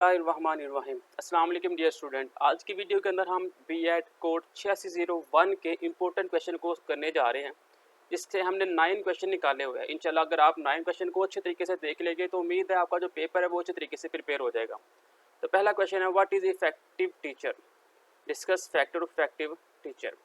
बिस्मिल्लाहिर्रहमानिर्रहीम। अस्सलाम वालेकुम डियर स्टूडेंट। आज की वीडियो के अंदर हम बीएड कोड 8601 के इम्पोर्टेंट क्वेश्चन को करने जा रहे हैं। इससे हमने 9 क्वेश्चन निकाले हुए हैं। इंशाल्लाह अगर आप 9 क्वेश्चन को अच्छे तरीके से देख लेंगे तो उम्मीद है आपका जो पेपर है वो अच्छे तरीके से प्रिपेयर हो जाएगा। तो पहला क्वेश्चन है, what is effective teacher? Discuss factor of effective teacher.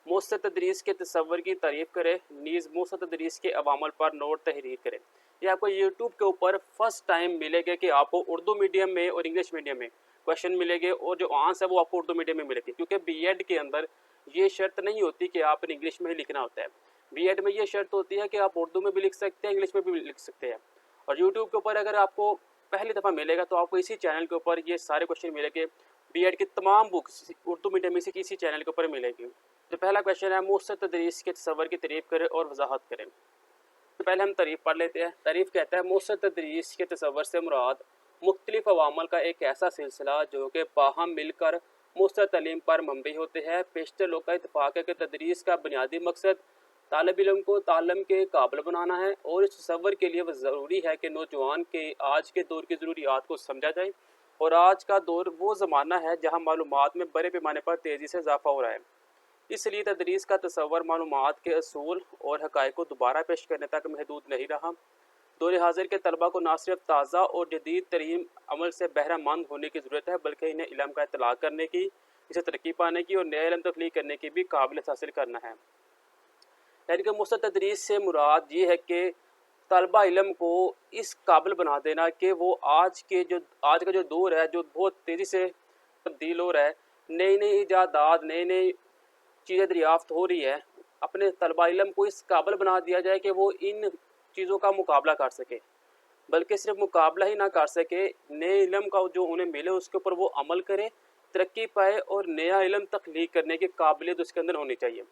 मुस्त तदरीस के तस्वर की तारीफ़ करें, नीज़ मुस्त तदरीस के अवामल पर नोट तहरीर करें। ये आपको यूट्यूब के ऊपर फर्स्ट टाइम मिलेगा कि आपको उर्दू मीडियम में और इंग्लिश मीडियम में क्वेश्चन मिलेंगे और जो आंसर है वो आपको उर्दू मीडियम में मिलेगी, क्योंकि बीएड के अंदर ये शर्त नहीं होती कि आपने इंग्लिश में ही लिखना होता है। बीएड में ये शर्त होती है कि आप उर्दू में भी लिख सकते हैं, इंग्लिश में भी लिख सकते हैं। और यूट्यूब के ऊपर अगर आपको पहली दफ़ा मिलेगा तो आपको इसी चैनल के ऊपर ये सारे क्वेश्चन मिलेंगे। बीएड की तमाम बुक्स उर्दू मीडियम में से किसी चैनल के ऊपर मिलेगी। तो पहला क्वेश्चन है, मुस्त तदरीस के तस्वर की तारीफ़ करें और वजाहत करें। तो पहले हम तारीफ़ पढ़ लेते हैं। तारीफ़ कहता है, मुस्त तदरीस के तस्वर से मुराद मुख्तलिफ अवामल का एक ऐसा सिलसिला जो कि बाहम मिलकर मुस्त तलीम पर मबनी होते हैं। पेशतर लोग का इत्तफाक है कि तदरीस का बुनियादी मकसद तालिब इल्म को ताल्लुम के काबिल बनाना है, और इस तस्वर के लिए वह ज़रूरी है कि नौजवान के आज के दौर की ज़रूरियात को समझा जाए। और आज का दौर वो ज़माना है जहाँ मालूमात में बड़े पैमाने पर तेज़ी से इजाफा हो रहा है। इसलिए तदरीस का तस्वर मालूमात के असूल और हक़ाइक़ को दोबारा पेश करने तक महदूद नहीं रहा। दौर हाज़िर के तलबा को न सिर्फ ताज़ा और जदीद तरीन अमल से बहरामंद होने की ज़रूरत है, बल्कि इन्हें इल्म का इतलाक़ करने की, इसे तरक्की पाने की और नया इल्म तख्लीक करने की भी काबिलियत हासिल करना है। यानी कि मुस्त तदरीस से मुराद ये है कि तलबा इल्म को इस काबिल बना देना कि वो आज का जो दौर है, जो बहुत तेज़ी से तब्दील हो रहा है, नई नई ईजादात, नई नई चीज़ें दरियाफ्त हो रही है, अपने तलबा इल्म को इस काबिल बना दिया जाए कि वो इन चीज़ों का मुकाबला कर सके। बल्कि सिर्फ मुकाबला ही ना कर सके, नए इल्म का जो उन्हें मिले उसके ऊपर वो अमल करे, तरक्की पाए और नया इल्म तख्लीक करने की काबिलियत उसके अंदर होनी चाहिए।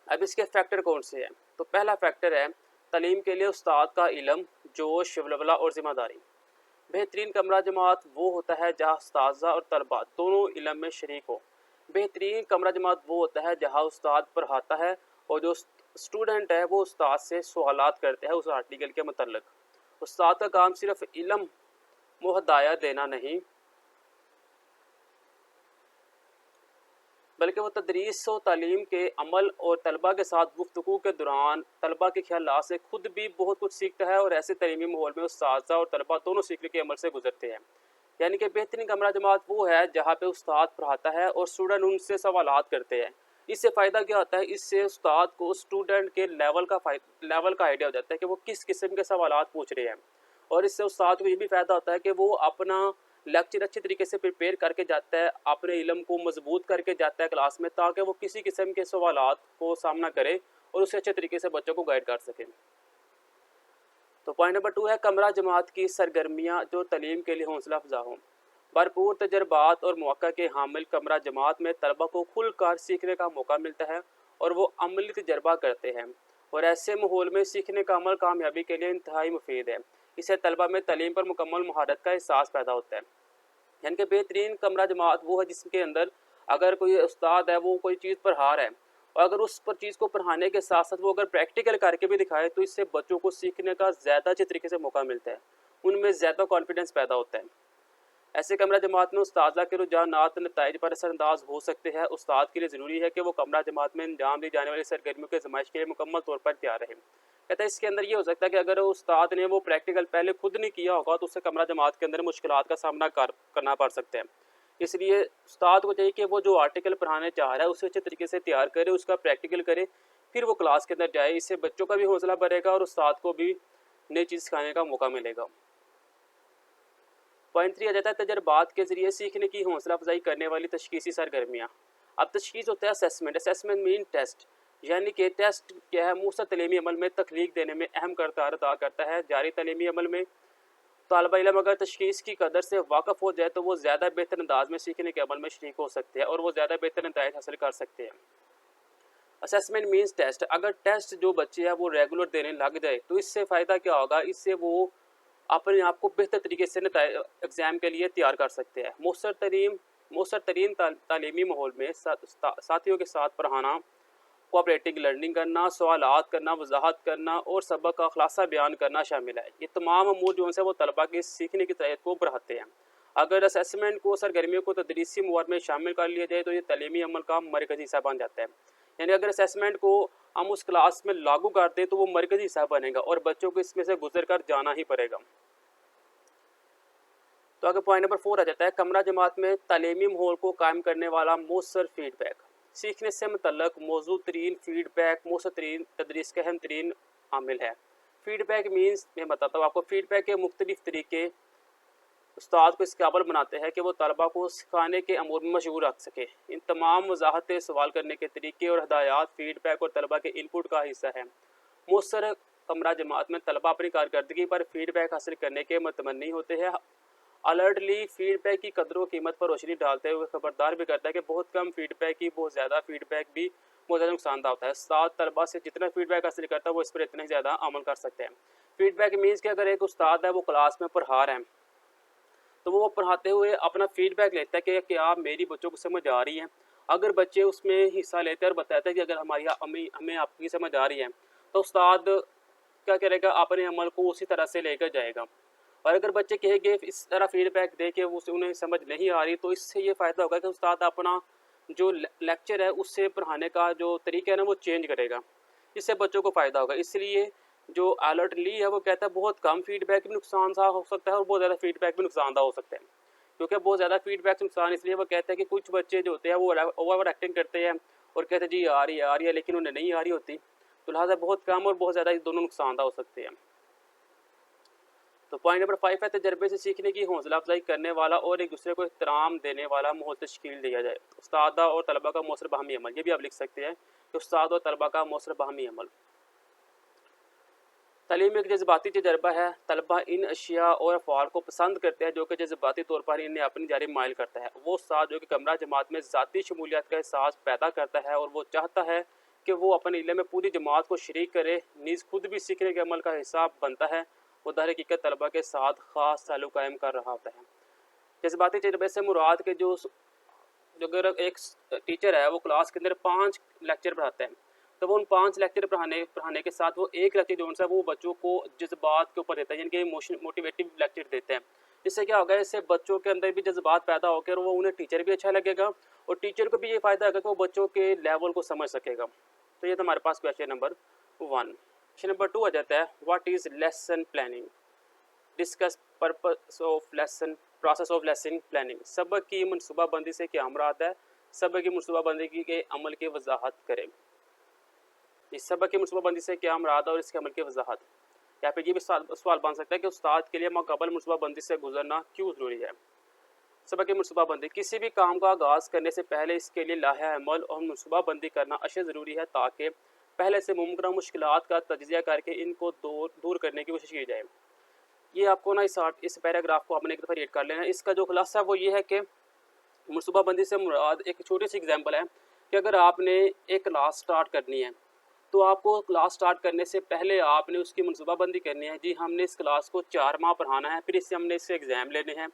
अब इसके फैक्टर कौन से हैं? तो पहला फैक्टर है, तालीम के लिए उस्ताद का इल्म, जोश, वलवला और ज़िम्मेदारी। बेहतरीन कमरा जमात वो होता है जहाँ उस्ताज़ा और तलबा दोनों इल्म में शरीक हो। बेहतरीन कमरा जमात वो होता है जहाँ उस्ताद पढ़ाता है और जो स्टूडेंट है वो उस्ताद से सवालात करते हैं उस आर्टिकल के मतलब। उस्ताद का काम सिर्फ इल्म मुहदाया देना नहीं, बल्कि वो तदरीस व तालीम के अमल और तलबा के साथ गुफ्तगू के दौरान तलबा के ख्यालात से खुद भी बहुत कुछ सीखता है, और ऐसे तलीमी माहौल में उस्ताज़ा और तलबा दोनों सीखने के अमल से गुजरते हैं। यानी कि बेहतरीन कमरा जमात वो है जहाँ पे उस्ताद पढ़ाता है और स्टूडेंट उनसे सवालात करते हैं। इससे फ़ायदा क्या होता है? इससे उस्ताद को स्टूडेंट के लेवल का आइडिया हो जाता है कि वो किस किस्म के सवालात पूछ रहे हैं, और इससे उस्ताद को ये भी फ़ायदा होता है कि वो अपना लेक्चर अच्छे तरीके से प्रिपेयर करके जाता है, अपने इल्म को मजबूत करके जाता है क्लास में, ताकि वो किसी किस्म के सवालात को सामना करे और उसे अच्छे तरीके से बच्चों को गाइड कर सके। तो पॉइंट नंबर 2 है, कमरा जमात की सरगर्मियाँ जो तालीम के लिए हौसला अफजा हों। भरपूर तजर्बात और मौका के हामिल कमरा जमात में तलबा को खुल कर सीखने का मौका मिलता है और वो अमली तजर्बा करते हैं, और ऐसे माहौल में सीखने का अमल कामयाबी के लिए इंतहाई मुफीद है। इससे तलबा में तालीम पर मुकम्मल महारत का एहसास पैदा होता है। यानी कि बेहतरीन कमरा जमात वो है जिसके अंदर अगर कोई उस्ताद है वो कोई चीज़ पढ़ा रहा है, और अगर उस पर चीज़ को पढ़ाने के साथ साथ वो अगर प्रैक्टिकल करके भी दिखाए तो इससे बच्चों को सीखने का ज़्यादा अच्छे तरीके से मौका मिलता है, उनमें ज़्यादा कॉन्फिडेंस पैदा होता है। ऐसे कमरा जमात में उस्तादा के रुझानात नताइज पर असरअंदाज हो सकते हैं। उस्ताद के लिए ज़रूरी है कि वो कमरा जमात में अंजाम दी जाने वाली सरगर्मियों की आजमाइश के लिए मुकम्मल तौर पर तैयार रहे। कहता है इसके अंदर ये हो सकता है कि अगर उस्ताद ने वो प्रैक्टिकल पहले खुद नहीं किया होगा तो उससे कमरा जमात के अंदर मुश्किलात का सामना करना पड़ सकता है। इसलिए उस्ताद को चाहिए कि वो जो आर्टिकल पढ़ाने चाह रहा है उसे अच्छे तरीके से तैयार करे, उसका प्रैक्टिकल करे, फिर वो क्लास के अंदर जाए। इससे बच्चों का भी हौसला बढ़ेगा और उस्ताद को भी नई चीज़ सिखाने का मौका मिलेगा। पॉइंट 3 आ जाता है, तजर्बात के ज़रिए सीखने की हौसला अफजाई करने वाली तशखीसी सरगर्मियाँ। अब तशखीस होता है असेसमेंट। असेसमेंट मीन टेस्ट, यानी कि टेस्ट क्या है? मुस्त तलीमी अमल में तख्लीक देने में अहम किरदार अदा करता है। जारी तलीमी अमल में तालिब इल्म अगर तशखीस की कदर से वाक़फ़ हो जाए तो वो ज़्यादा बेहतर अंदाज में सीखने के अमल में शरीक हो सकते हैं और वो ज़्यादा बेहतर नताइज हासिल कर सकते हैं। Assessment means test. अगर टेस्ट जो बच्चे हैं वो रेगुलर देने लग जाए तो इससे फ़ायदा क्या होगा? इससे वो अपने आप को बेहतर तरीके से एग्ज़ाम के लिए तैयार कर सकते हैं। मौसर तरीन तालीमी माहौल में साथियों के साथ पढ़ाना کوآپریٹنگ لرننگ کرنا، سوالات کرنا، وضاحت کرنا اور سبق کا خلاصہ بیان کرنا شامل ہے۔ یہ تمام امور جو ہیں وہ طلباء کی سیکھنے کی صلاحیت کو بڑھاتے ہیں۔ اگر اسیسمنٹ کو سرگرمیوں کو تدریسی مواد میں شامل کر لیا جائے تو یہ تعلیمی عمل کا مرکزی حصہ بن جاتا ہے۔ یعنی اگر اسیسمنٹ کو ہم اس کلاس میں لاگو کر دیں تو وہ مرکزی حصہ بنے گا اور بچوں کو اس میں سے گزر کر جانا ہی پڑے گا۔ تو اگر پوائنٹ نمبر 4 آ جاتا ہے، کمرہ جماعت میں تعلیمی ماحول کو قائم کرنے والا مؤثر فیڈ بیک۔ سیکھنے سے متعلق موضوع ترین فیڈ بیک مؤثر ترین تدریس کا اہم ترین عامل ہے۔ فیڈ بیک مینس میں بتاتا ہوں آپ کو، فیڈ بیک کے مختلف طریقے استاد کو اس قابل بناتے ہیں کہ وہ طلباء کو سکھانے کے امور میں مشغول رکھ سکے۔ ان تمام وضاحتیں، سوال کرنے کے طریقے اور ہدایات فیڈ بیک اور طلباء کے ان پٹ کا حصہ ہے۔ مؤثر کمرہ جماعت میں طلباء اپنی کارکردگی پر فیڈ بیک حاصل کرنے کے متمنی ہوتے ہیں۔ الرٹلی فیڈ بیک کی قدر و قیمت پر روشنی ڈالتے ہوئے خبردار بھی کرتا ہے کہ بہت کم فیڈ بیک کی بہت زیادہ فیڈ بیک بھی بہت زیادہ نقصان دہ ہوتا ہے۔ استاد طلباء سے جتنا فیڈ بیک حاصل کرتا ہے وہ اس پر اتنا ہی زیادہ عمل کر سکتے ہیں۔ فیڈ بیک مینس کہ اگر ایک استاد ہے وہ کلاس میں پڑھا رہا ہے تو وہ پڑھاتے ہوئے اپنا فیڈ بیک لیتا ہے کہ کیا میری بچوں کو سمجھ آ رہی ہے۔ اگر بچے اس میں حصہ لیتے ہیں اور بتاتے ہیں کہ اگر ہمیں آپ کی سمجھ آ رہی ہے تو استاد کیا کرے گا، اپنے عمل کو اسی طرح سے لے کر جائے گا۔ اور اگر بچے کہیں گے اس طرح فیڈ بیک دے کے انہیں سمجھ نہیں آ رہی تو اس سے یہ فائدہ ہوگا کہ استاد اپنا جو لیکچر ہے اس سے پڑھانے کا جو طریقہ ہے نا وہ چینج کرے گا، اس سے بچوں کو فائدہ ہوگا۔ اس لیے جو الرٹ لی ہے وہ کہتا ہے بہت کم فیڈ بیک بھی نقصان دہ ہو سکتا ہے اور بہت زیادہ فیڈ بیک بھی نقصان دہ ہو سکتا ہے۔ کیونکہ بہت زیادہ فیڈ بیک نقصان اس لیے وہ کہتے ہیں کہ کچھ بچے جو ہوتے ہیں وہ اوور ایکٹنگ کرتے ہیں اور کہتے ہیں جی آ رہی ہے لیکن انہیں نہیں آ رہی ہوتی، تو لہٰذا بہت کم اور بہت زیادہ دونوں نقصان دہ ہو سکتے ہیں۔ تو پوائنٹ نمبر 5 ہے، تجربے سے سیکھنے کی حوصلہ افزائی کرنے والا اور ایک دوسرے کو احترام دینے والا ماحول تشکیل دیا جائے۔ استاد اور طلباء کا مؤثر باہمی عمل، یہ بھی آپ لکھ سکتے ہیں کہ استاد اور طلباء کا مؤثر باہمی عمل۔ تعلیم ایک جذباتی تجربہ ہے۔ طلباء ان اشیاء اور افعال کو پسند کرتے ہیں جو کہ جذباتی طور پر انہیں اپنی جانب مائل کرتا ہے۔ وہ استاد جو کہ کمرہ جماعت میں ذاتی شمولیت کا احساس پیدا کرتا ہے اور وہ چاہتا ہے کہ وہ اپنے علم میں پوری جماعت کو شریک کرے، نیز خود بھی سیکھنے کے عمل کا حصہ بنتا ہے، وہ در حقیقت طلباء کے ساتھ خاص تعلق قائم کر رہا ہوتا ہے۔ جذباتی تجربے سے مراد کے جو اگر ایک ٹیچر ہے وہ کلاس کے اندر 5 لیکچر پڑھاتا ہے تو وہ ان 5 لیکچر پڑھانے کے ساتھ وہ ایک لیکچر جو ہے وہ بچوں کو جذبات کے اوپر دیتا ہے، یعنی کہ موٹیویٹیو لیکچر دیتے ہیں۔ اس سے کیا ہوگا، اس سے بچوں کے اندر بھی جذبات پیدا ہو کر وہ انہیں ٹیچر بھی اچھا لگے گا اور ٹیچر کو بھی یہ فائدہ ہوگا کہ وہ بچوں کے لیول کو سمجھ سکے گا۔ تو یہ تو ہمارے پاس کویشچن نمبر 1۔ کویشچن نمبر 2 آ جاتا ہے، what is lesson planning? Discuss purpose of lesson, process of lesson planning. سبق کی منصوبہ بندی سے کیا مراد ہے؟ سبق کی منصوبہ بندی کے عمل کی وضاحت کریں۔ اس سبق کی منصوبہ بندی سے کیا مراد ہے اور اس کے عمل کی وضاحت۔ یہاں پہ یہ بھی سوال بن سکتا ہے کہ استاد کے لیے ماقبل منصوبہ بندی سے گزرنا کیوں ضروری ہے؟ سبق کی منصوبہ بندی، کسی بھی کام کا آغاز کرنے سے پہلے اس کے لیے لائحہ عمل اور منصوبہ بندی کرنا اشد ضروری ہے تاکہ پہلے سے ممکنہ مشکلات کا تجزیہ کر کے ان کو دور کرنے کی کوشش کی جائے۔ یہ آپ کو نا اس پیراگراف کو آپ نے ایک دفعہ ریڈ کر لینا۔ اس کا جو خلاصہ وہ یہ ہے کہ منصوبہ بندی سے مراد ایک چھوٹی سی اگزامپل ہے کہ اگر آپ نے ایک کلاس سٹارٹ کرنی ہے تو آپ کو کلاس سٹارٹ کرنے سے پہلے آپ نے اس کی منصوبہ بندی کرنی ہے۔ جی ہم نے اس کلاس کو 4 ماہ پڑھانا ہے، پھر ہم نے اس سے ایگزام لینے ہیں،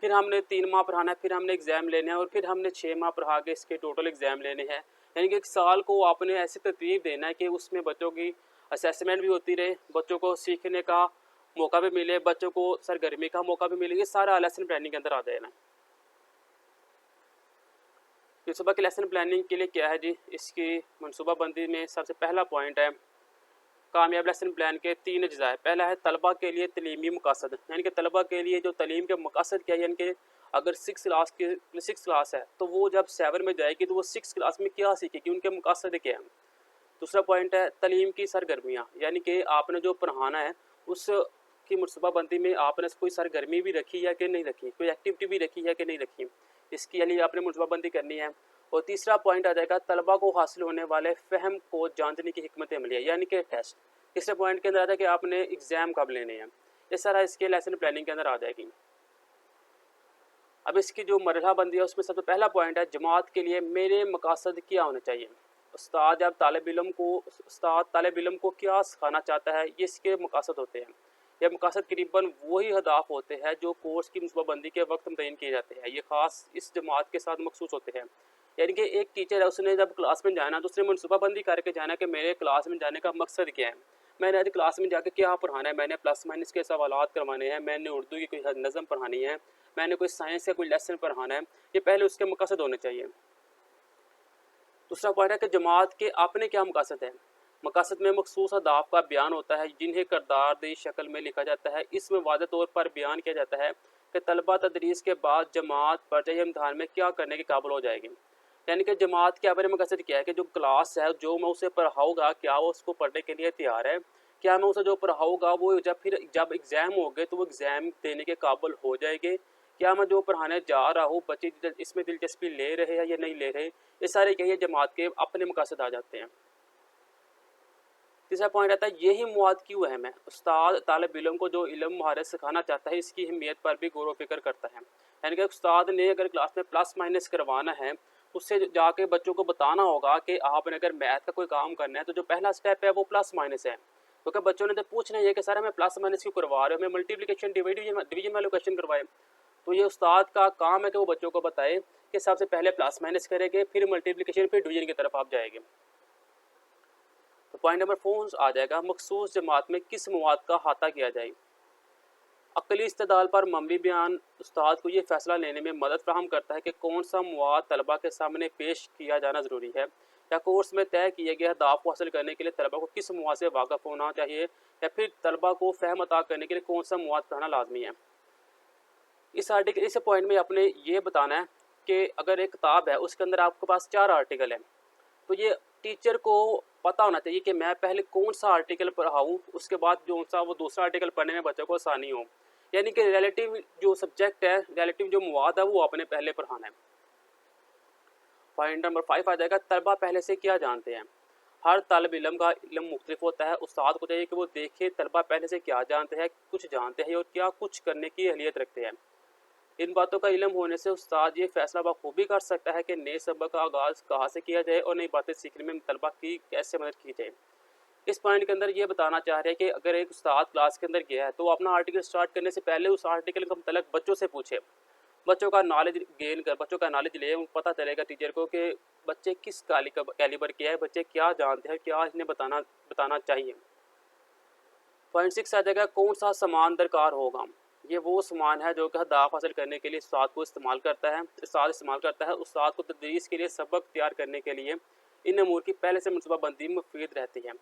پھر ہم نے 3 ماہ پڑھانا ہے، پھر ہم نے ایگزام لینے ہیں اور پھر ہم نے 6 ماہ پڑھا کے اس کے ٹوٹل ایگزام لینے ہیں۔ یعنی کہ ایک سال کو آپ نے ایسی ترتیب دینا ہے کہ اس میں بچوں کی اسیسمنٹ بھی ہوتی رہے، بچوں کو سیکھنے کا موقع بھی ملے، بچوں کو سرگرمی کا موقع بھی ملے۔ یہ سارا لیسن پلاننگ کے اندر آ جائے نا۔ منصوبہ کی لیسن پلاننگ کے لیے کیا ہے جی، اس کی منصوبہ بندی میں سب سے پہلا پوائنٹ ہے کامیاب لیسن پلان کے 3 اجزاء ہے۔ پہلا ہے طلباء کے لیے تعلیمی مقاصد، یعنی کہ طلباء کے لیے جو تعلیم کے مقاصد کیا ہے، یعنی کہ اگر 6 کلاس ہے تو وہ جب 7 میں جائے گی تو وہ 6 کلاس میں کیا سیکھے گی، ان کے مقاصد کیا ہیں۔ دوسرا پوائنٹ ہے تعلیم کی سرگرمیاں، یعنی کہ آپ نے جو پڑھانا ہے اس کی منصوبہ بندی میں آپ نے کوئی سرگرمی بھی رکھی ہے کہ نہیں رکھی، کوئی ایکٹیویٹی بھی رکھی ہے کہ نہیں رکھی، اس کے لیے آپ نے منصوبہ بندی کرنی ہے۔ اور تیسرا پوائنٹ آ جائے گا طلباء کو حاصل ہونے والے فہم کو جانچنے کی حکمت عملیہ، یعنی کہ ٹیسٹ۔ تیسرے پوائنٹ کے اندر آتا ہے کہ آپ نے ایگزام کب لینے ہیں، اس طرح اس کے لیسن پلاننگ کے اندر آ جائے گی۔ اب اس کی جو مرحلہ بندی ہے اس میں سب سے پہلا پوائنٹ ہے جماعت کے لیے میرے مقاصد کیا ہونے چاہیے۔ استاد طالب علم کو کیا سکھانا چاہتا ہے، یہ اس کے مقاصد ہوتے ہیں۔ یہ مقاصد قریباً وہی اہداف ہوتے ہیں جو کورس کی منصوبہ بندی کے وقت متعین کیے جاتے ہیں، یہ خاص اس جماعت کے ساتھ مخصوص ہوتے ہیں۔ यानी कि एक टीचर है, उसने जब क्लास में जाना तो उसने मनसूबाबंदी करके जाना कि मेरे क्लास में जाने का मकसद क्या है, मैंने आज क्लास में जाके क्या पढ़ाना है, मैंने प्लस माइनस के सवालात करवाने हैं, मैंने उर्दू की कोई नज़म पढ़ानी है, मैंने कोई साइंस का कोई लेसन पढ़ाना है, ये पहले उसके मकसद होने चाहिए। दूसरा पॉइंट है कि जमात के अपने क्या मकसद है। मकसद में मखसूस अहदाफ का बयान होता है जिन्हें किरदारदी शक्ल में लिखा जाता है। इसमें वाज़ेह तौर पर बयान किया जाता है कि तलबा तदरीस के बाद जमात पर्चे इम्तहान में क्या करने के काबिल हो जाएगी। यानी कि जमात के अपने मकसद क्या है कि जो क्लास है, जो मैं उसे पढ़ाऊँगा, क्या वो उसको पढ़ने के लिए तैयार है, क्या मैं उसे जो पढ़ाऊँगा वो जब एग्ज़ाम हो गए तो वो एग्ज़ाम देने के काबिल हो जाएंगे, क्या मैं जो पढ़ाने जा रहा हूँ बच्चे इसमें दिलचस्पी ले रहे हैं या नहीं ले रहे। ये सारे क्या है जमात के अपने मकसद आ जाते हैं। तीसरा पॉइंट आता है यही मवाद क्यों अहम है। उस्ताद तालिब इल्म को जो इल्म महारत सिखाना चाहता है इसकी अहमियत पर भी गौर व फिक्र करता है। यानी कि उस्ताद ने अगर क्लास में प्लस माइनस करवाना है उससे जाके बच्चों को बताना होगा कि आपने अगर मैथ का कोई काम करना है तो जो पहला स्टेप है वो प्लस माइनस है। क्योंकि बच्चों ने तो पूछना है कि सर हमें प्लस माइनस क्यों करवा रहे हो, हमें मल्टीप्लिकेशन डिवीजन वाले क्वेश्चन करवाए। तो ये उस्ताद का काम है कि वो बच्चों को बताए कि सबसे पहले प्लस माइनस करेंगे, फिर मल्टीप्लिकेशन, फिर डिवीजन की तरफ आप जाएंगे। तो पॉइंट नंबर 4 आ जाएगा मखसूस जमात में किस मवाद का अहाता किया जाए। अक्ली इस्तेदाल पर मबनी बयान उस्ताद को ये फैसला लेने में मदद फराहम करता है कि कौन सा मवाद तलबा के सामने पेश किया जाना ज़रूरी है, या कोर्स में तय किए गए अहदाफ को हासिल करने के लिए तलबा को किस मवाद से वाक़फ़ होना चाहिए, या फिर तलबा को फ़हम अता करने के लिए कौन सा मवाद पढ़ना लाजमी है। इस पॉइंट में आपने ये बताना है कि अगर एक किताब है उसके अंदर आपके पास 4 आर्टिकल हैं, तो ये टीचर को पता होना चाहिए कि मैं पहले कौन सा आर्टिकल पढ़ाऊँ, उसके बाद जो सा वो दूसरा आर्टिकल पढ़ने में बच्चों को आसानी हो। यानी कि रिलेटिव जो सब्जेक्ट है, रिलेटिव जो मवाद है वो आपने पहले पढ़ाना है। पॉइंट नंबर 5 आ जाएगा तलबा पहले से क्या जानते हैं। हर तालिब इल्म का इल्म मुख्तलिफ होता है। उस्ताद को चाहिए कि वो देखे तलबा पहले से क्या जानते हैं, कुछ जानते हैं और क्या कुछ करने की अहलियत रखते हैं। इन बातों का इल्म होने से उस्ताद ये फैसला बखूबी कर सकता है कि नए सबक का आगाज़ कहाँ से किया जाए और नई बातें सीखने में तलबा की कैसे मदद की जाए। इस पॉइंट के अंदर ये बताना चाह रहे हैं कि अगर एक उस्ताद क्लास के अंदर गया है तो अपना आर्टिकल स्टार्ट करने से पहले उस आर्टिकल का मतलब बच्चों से पूछे, बच्चों का नॉलेज गेन कर, बच्चों का नॉलेज ले, पता चलेगा टीचर को कि बच्चे किस कैलिबर के हैं, बच्चे क्या जानते हैं, क्या इन्हें बताना चाहिए। पॉइंट 6 आ जाएगा कौन सा सामान दरकार होगा। ये वो सामान है जो कि अहदाफ हासिल करने के लिए उस्ताद इस्तेमाल करता है। उस्ताद को तदरीस के लिए सबक तैयार करने के लिए इन अमूर की पहले से मनसूबाबंदी मुफीद रहती है।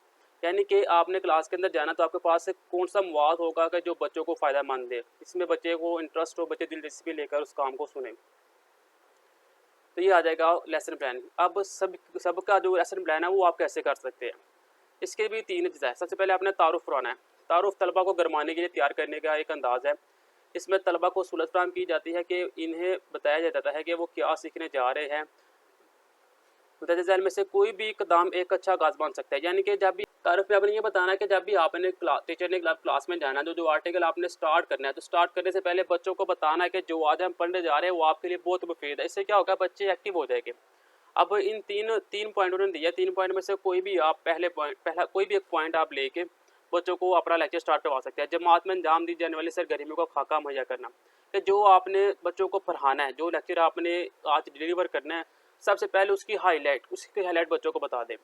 यानी कि आपने क्लास के अंदर जाना तो आपके पास कौन सा मवाद होगा कि जो बच्चों को फ़ायदा मंद दे, इसमें बच्चे को इंटरेस्ट हो, बच्चे दिलचस्पी लेकर उस काम को सुने। तो ये आ जाएगा लेसन प्लान। अब सबका जो लेसन प्लान है वो आप कैसे कर सकते हैं, इसके भी 3 अज्जा है। सबसे पहले आपने तारुफ कराना है। तारुफ तलबा को गरमाने के लिए तैयार करने का एक अंदाज़ है। इसमें तलबा को सहूलत फराहम की जाती है कि इन्हें बताया जाता है कि वो क्या सीखने जा रहे हैं। मुतअद्दिद ज़ैल में से कोई भी इक़दाम एक अच्छा आगाज़ बन सकता है। यानी कि जब भी तारुफ में आपने ये बताना है कि जब भी आपने टीचर ने क्लास में जाना है, जो आर्टिकल आपने स्टार्ट करना है, तो स्टार्ट करने से पहले बच्चों को बताना है कि जो आज हम पढ़ने जा रहे हैं वो आपके लिए बहुत मुफीद है। इससे क्या होगा, बच्चे एक्टिव हो जाएंगे। अब इन तीन पॉइंट उन्होंने दिया, 3 पॉइंट में से कोई भी आप पहला कोई भी एक पॉइंट आप लेके बच्चों को अपना लेक्चर स्टार्ट करवा सकते हैं। जमात में अंजाम दी जाने वाली सरगर्मियों का खाका मुहैया करना, कि जो आपने बच्चों को पढ़ाना है, जो लेक्चर आपने आज डिलीवर करना है, सबसे पहले उसकी हाईलाइट बच्चों को बता दें।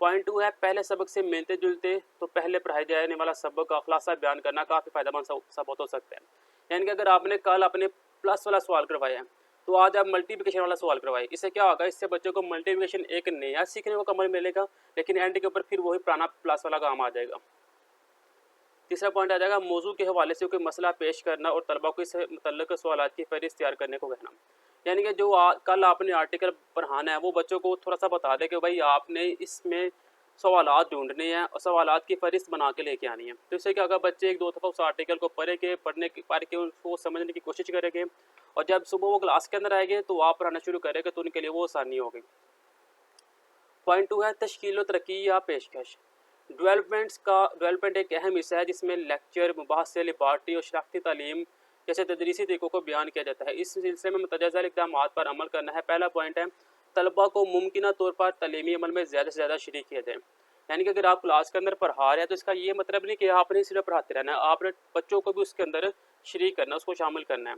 पॉइंट 2 है पहले सबक से मिलते जुलते तो पहले पढ़ाए जाने वाला सबक का खुलासा बयान करना काफ़ी फ़ायदेमंद साबित हो सकता है। यानी कि अगर आपने कल अपने प्लस वाला सवाल करवाया है तो आज आप मल्टीप्लिकेशन वाला सवाल करवाए। इससे क्या होगा, इससे बच्चों को मल्टीप्लिकेशन एक नया सीखने को कमल मिलेगा, लेकिन एंड के ऊपर फिर वही पुराना प्लस वाला काम आ जाएगा। तीसरा पॉइंट आ जाएगा मौजू के हवाले से कोई मसला पेश करना और तलबा को इससे मुतल्लिक़ सवालात की फहरिस्त तैयार करने को कहना। यानी कि जो कल आपने आर्टिकल पढ़ाना है वो बच्चों को थोड़ा सा बता दे कि भाई आपने इसमें सवालात ढूंढने हैं और सवालात की फहरिस्त बना के लेके आनी है। तो इससे क्या होगा, बच्चे 1-2 दफ़ा उस आर्टिकल को पढ़ के उसको समझने की कोशिश करेंगे, और जब सुबह वो क्लास के अंदर आएंगे तो आप पढ़ाना शुरू करेंगे तो उनके लिए वो आसानी होगी। पॉइंट 2 है तश्कील व तरक्की या पेशकश। डेवलपमेंट एक अहम हिस्सा है जिसमें लेक्चर, मुबाहसे, लैबॉरेटरी और शराकती तालीम जैसे तदरीसी तरीक़ों को बयान किया जाता है। इस सिलसिले में मुतजज़ा इक़दामात पर अमल करना है। पहला पॉइंट है तलबा को मुमकिन तौर पर तालीमी अमल में ज़्यादा से ज़्यादा शरीक किया जाए। यानी कि अगर आप क्लास के अंदर पढ़ा रहे हैं तो इसका ये मतलब नहीं कि आपने सिर्फ पढ़ाते रहना है, आपने बच्चों को भी उसके अंदर शरीक करना, उसको शामिल करना है।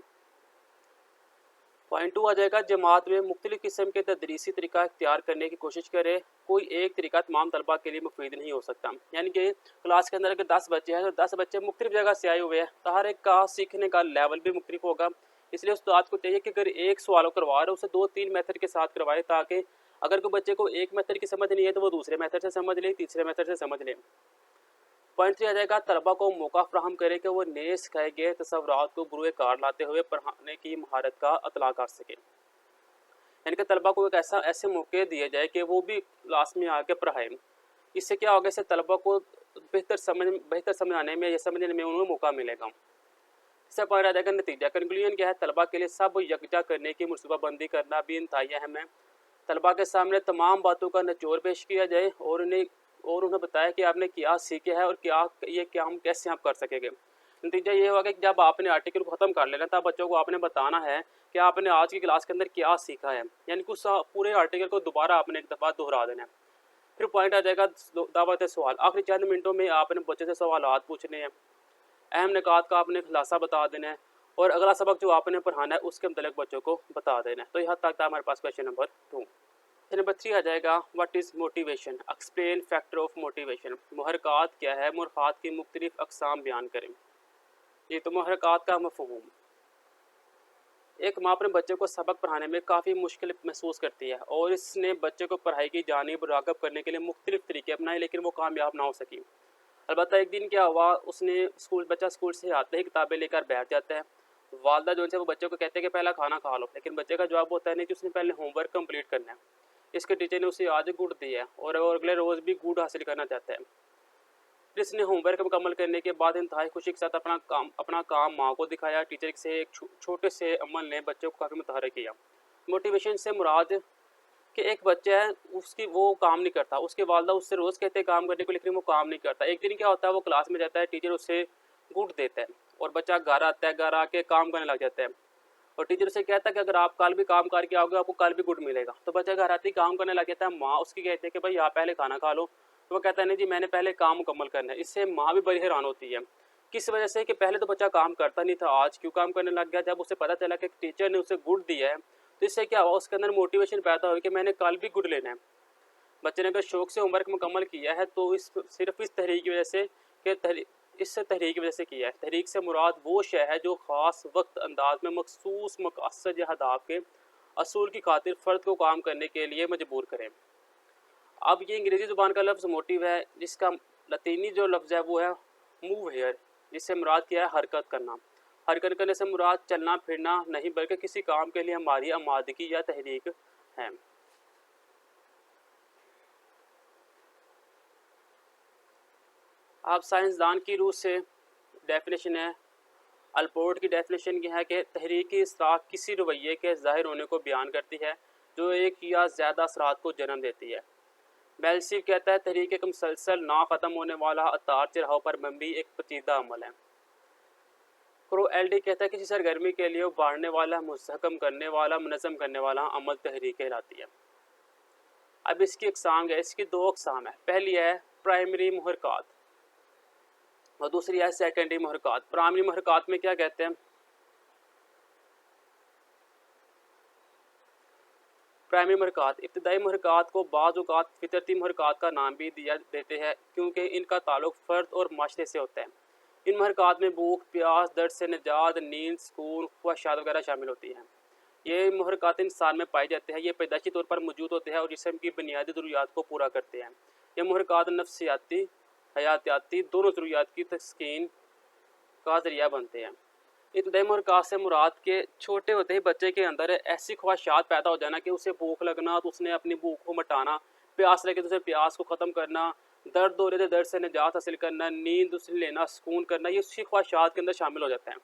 पॉइंट 2 आ जाएगा, जमात में मुख्तलिफ़ किस्म के तदरीसी तरीका इख्तियार करने की कोशिश करें। कोई एक तरीका तमाम तलबा के लिए मुफीद नहीं हो सकता। यानी कि क्लास के अंदर अगर 10 बच्चे हैं तो 10 बच्चे मुख्तलिफ़ जगह से आए हुए हैं, तो हर एक का सीखने का लेवल भी मुख्तलिफ होगा। इसलिए उस्ताद को चाहिए कि अगर एक सवाल करवा रहे हो उसे 2-3 मेथड के साथ करवाए, ताकि अगर कोई बच्चे को एक मेथड की समझ नहीं है तो वो दूसरे मेथड से समझ ले, तीसरे मेथड से समझ ले। पॉइंट 3 आ जाएगा, तलबा को मौका फ्राहम करे कि वो नए सिखाए गए तसव्वुरात को बुरुए कार लाते हुए पढ़ाने की महारत का अतला कर सके। यानी कि तलबा को एक ऐसे मौके दिए जाए कि वो भी क्लास में आके पढ़ाएं। इससे क्या होगा, इससे तलबा को बेहतर समझाने में या समझने में उन्हें मौका मिलेगा। इससे पॉइंट आ जाएगा नतीजा। कंक्लूजन क्या है, तलबा के लिए सब यकजा करने की मनसूबाबंदी करना भी इंतहाई अहम है। तलबा के सामने तमाम बातों का निचोड़ पेश किया जाए और उन्हें बताया कि आपने क्या सीखा है और क्या हम कैसे आप कर सकेंगे। नतीजा ये होगा कि जब आपने आर्टिकल को ख़त्म कर लेना, तब बच्चों को आपने बताना है कि आपने आज की क्लास के अंदर क्या सीखा है, यानी कि उस पूरे आर्टिकल को दोबारा आपने एक दफ़ा दोहरा देना है। फिर पॉइंट आ जाएगा दावत सवाल। आखिरी चंद मिनटों में आपने बच्चे से सवालात पूछने हैं, अहम निकात का आपने खुलासा बता देना है और अगला सबक जो आपने पढ़ाना है उसके मतलब बच्चों को बता देना है। तो यहाँ तक था हमारे पास क्वेश्चन नंबर 2। नंबर 3 आ जाएगा, what is motivation, explain factor of motivation. मुहरकात क्या है, मुहरकात की मुख्तलिफ अक़साम बयान करें। ये तो मुहरकात का मफ़हूम। एक माँ अपने बच्चे को सबक पढ़ाने में काफ़ी मुश्किल महसूस करती है और इसने बच्चे को पढ़ाई की जानिब राग़िब करने के लिए मुख्तलिफ तरीके अपनाए, लेकिन वो कामयाब ना हो सकी। अलबत्ता एक दिन क्या हुआ, बच्चा स्कूल से आते ही किताबें लेकर बैठ जाता है। वालदा जो है वो बच्चे को कहते हैं कि पहला खाना खा लो, लेकिन बच्चे का जवाब होता है नहीं कि उसने पहले होमवर्क कंप्लीट करना है। इसके टीचर ने उसे आज गुड दिया है और वो अगले रोज़ भी गुड हासिल करना चाहता है। फिर इसने होमवर्क मुकम्मल करने के बाद इंतहाई खुशी के साथ अपना काम माँ को दिखाया। टीचर से एक छोटे से अमल ने बच्चे को काफ़ी मुतहर्रिक किया। मोटिवेशन से मुराद कि एक बच्चा है, उसकी वो काम नहीं करता, उसके वालदा उससे रोज़ कहते हैं काम करने को, लेकिन वो काम नहीं करता। एक दिन क्या होता है, वो क्लास में जाता है, टीचर उसे गुड देता है और बच्चा घर आता है, घर आके काम करने लग जाता है और टीचर उसे कहता है कि अगर आप कल भी काम करके आओगे आपको कल भी गुड मिलेगा। तो बच्चा घर आते ही काम करने लग जाता है। माँ उसकी कहती है कि भाई आप पहले खाना खा लो, तो वो कहता है नहीं जी मैंने पहले काम मुकम्मल करना है। इससे माँ भी बड़ी हैरान होती है, किस वजह से कि पहले तो बच्चा काम करता नहीं था, आज क्यों काम करने लग गया। जब उसे पता चला कि टीचर ने उसे गुड दिया है तो इससे क्या हुआ, उसके अंदर मोटिवेशन पैदा हुई कि मैंने कल भी गुड लेना है। बच्चे ने अगर शौक से होमवर्क मुकम्मल किया है तो सिर्फ इस तहरीक की वजह से तहरीक की वजह से किया है। तहरीक से मुराद वो शय है जो ख़ास वक्त अंदाज में मखसूस मकसद या हदाफ के असूल की खातिर फ़र्द को काम करने के लिए मजबूर करें। अब ये अंग्रेज़ी ज़ुबान का लफ्ज़ मोटिव है, जिसका लतीनी जो लफ्ज़ है वो है मूव हेयर, जिससे मुराद क्या है, हरकत करना। हरकत करने से मुराद चलना फिरना नहीं, बल्कि किसी काम के लिए हमारी आमादगी या तहरीक है। अब साइंसदान की रूह से डेफिनेशन है, अल्पोर्ट की डेफिनेशन यह है कि तहरीकी इसराह किसी रवैये के ज़ाहिर होने को बयान करती है जो एक या ज़्यादा असरात को जन्म देती है। बेल्सिव कहता है तहरीक एक मुसलसल ना ख़त्म होने वाला अतार चराहों पर मबनी एक पेचीदा अमल है। क्रो एल डी कहता है किसी सरगर्मी के लिए उभारने वाला, मुस्तहकम करने वाला, मुनज़्ज़म करने वाला अमल तहरीक कहलाती है। अब इसकी अक़साम है, इसकी 2 अक़साम है। पहली है प्राइमरी मुहरकात और दूसरी है सेकेंडरी मुहरकात। प्राइमरी मुहरकात में क्या कहते हैं, प्राइमरी मुहरकात इब्तिदाई मुहरकात को बाज़ औक़ात फितरती मुहरकात का नाम भी देते हैं, क्योंकि इनका ताल्लुक़ फ़र्द और माशरे से होता है। इन मुहरकात में भूख, प्यास, दर्द से निजात, नींद, सुकून, ख्वाहिशात वगैरह शामिल होती हैं। ये मुहरकात इंसान में पाए जाते हैं, ये पैदाइशी तौर पर मौजूद होते हैं और जिस्म की बुनियादी ज़रूरियात को पूरा करते हैं। ये मुहरकात नफ्सियाती हयातियाती दोनों ज़रूरियात की तस्कीन का ज़रिया बनते हैं। इब्तिदाई मुहरकात से मुराद के छोटे होते ही बच्चे के अंदर ऐसी ख्वाहिशात पैदा हो जाना कि उसे भूख लगना तो उसने अपनी भूख को मिटाना, प्यास लगे तो उसे प्यास को ख़त्म करना, दर्द हो रहे थे दर्द से निजात हासिल करना, नींद उसने लेना, सुकून करना, ये उसकी ख्वाहिशात के अंदर शामिल हो जाता है।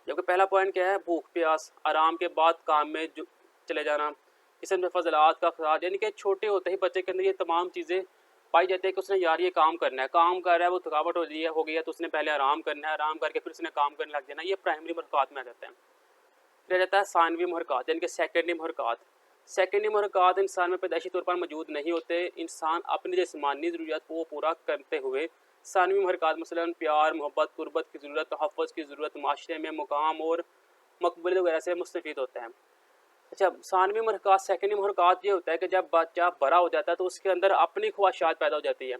जबकि पहला पॉइंट क्या है, भूख प्यास, आराम के बाद काम में चले जाना, जिसम में फजलात का खराज, यानी कि छोटे होते ही बच्चे के अंदर ये तमाम चीज़ें पाई जाती है कि उसने यार ये काम करना है, काम कर रहा है, वो थकावट हो गई है तो उसने पहले आराम करना है, आराम करके फिर उसने काम करने लग जाना। ये प्राइमरी मुहरकात में आ जाता है। फिर आ जाता है सानवी मुहरकात, यानी कि सेकेंडरी मुहरकात। सेकेंडरी मुहरकात इंसान में पैदाइशी तौर पर मौजूद नहीं होते। इंसान अपनी जिस्मानी ज़रूरियात को पूरा करते हुए सानवी मुहरकात मसलन प्यार, मोहब्बत, कुर्बत की ज़रूरत, तहफ़्फ़ुज़ की ज़रूरत, माशरे में मुकाम और मकबूलियत वगैरह से मुस्तफ़ीद होते हैं। अच्छा, सानवी महरक़ात, सेकेंडरी महरक़ात ये होता है कि जब बच्चा बड़ा हो जाता है तो उसके अंदर अपनी ख्वाहिशात पैदा हो जाती है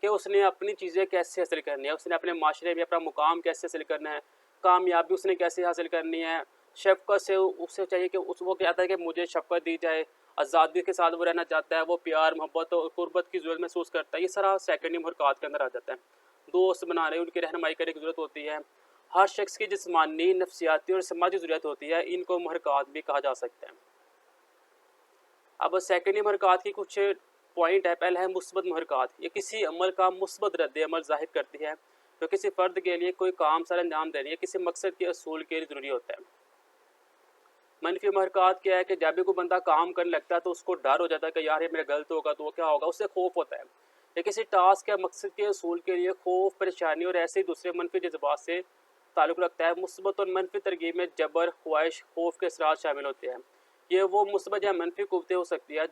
कि उसने अपनी चीज़ें कैसे हासिल करनी है, उसने अपने माशरे में अपना मुकाम कैसे हासिल करना है, कामयाबी उसने कैसे हासिल करनी है, शफ़क़त से उससे चाहिए कि वो कहता है कि मुझे शफ़क़त दी जाए, आज़ादी के साथ वो रहना चाहता है, वो प्यार मोहब्बत और क़ुरबत की ज़रूरत महसूस करता है। ये सारा सेकेंडरी महरक़ात के अंदर आ जाता है। दोस्त बनाने, उनकी रहनुमाई करने की ज़रूरत होती है। हर शख्स की जिस्मानी, नफ्सियाती और समाजी ज़रूरत होती है, इनको महरक़ात भी कहा जा सकता है। अब सेकेंडरी महरक़ात की कुछ पॉइंट है। पहला है मुस्बत महरक़ात। ये किसी अमल का मुस्बत रद्द-ए-अमल ज़ाहिर करती है जो किसी फ़र्द के लिए कोई काम सर अंजाम देने या किसी मकसद के असूल के लिए ज़रूरी होता है। मनफी महरक़ात क्या है कि जब भी कोई बंदा काम करने लगता है तो उसको डर हो जाता है कि यार ये मेरा गलत होगा तो वो क्या होगा, उससे खौफ होता है। या किसी टास्क या मकसद के असूल के लिए खौफ, परेशानी और ऐसे ही दूसरे मनफी जज्बात से ताल्लुक़ रखता है। मुस्बत और मनफी तरकीब में जबर, ख्वाहिश, खौफ के असरात शामिल होते हैं। ये वो मुस्बत या मनफी क़ुव्वतें हो सकती है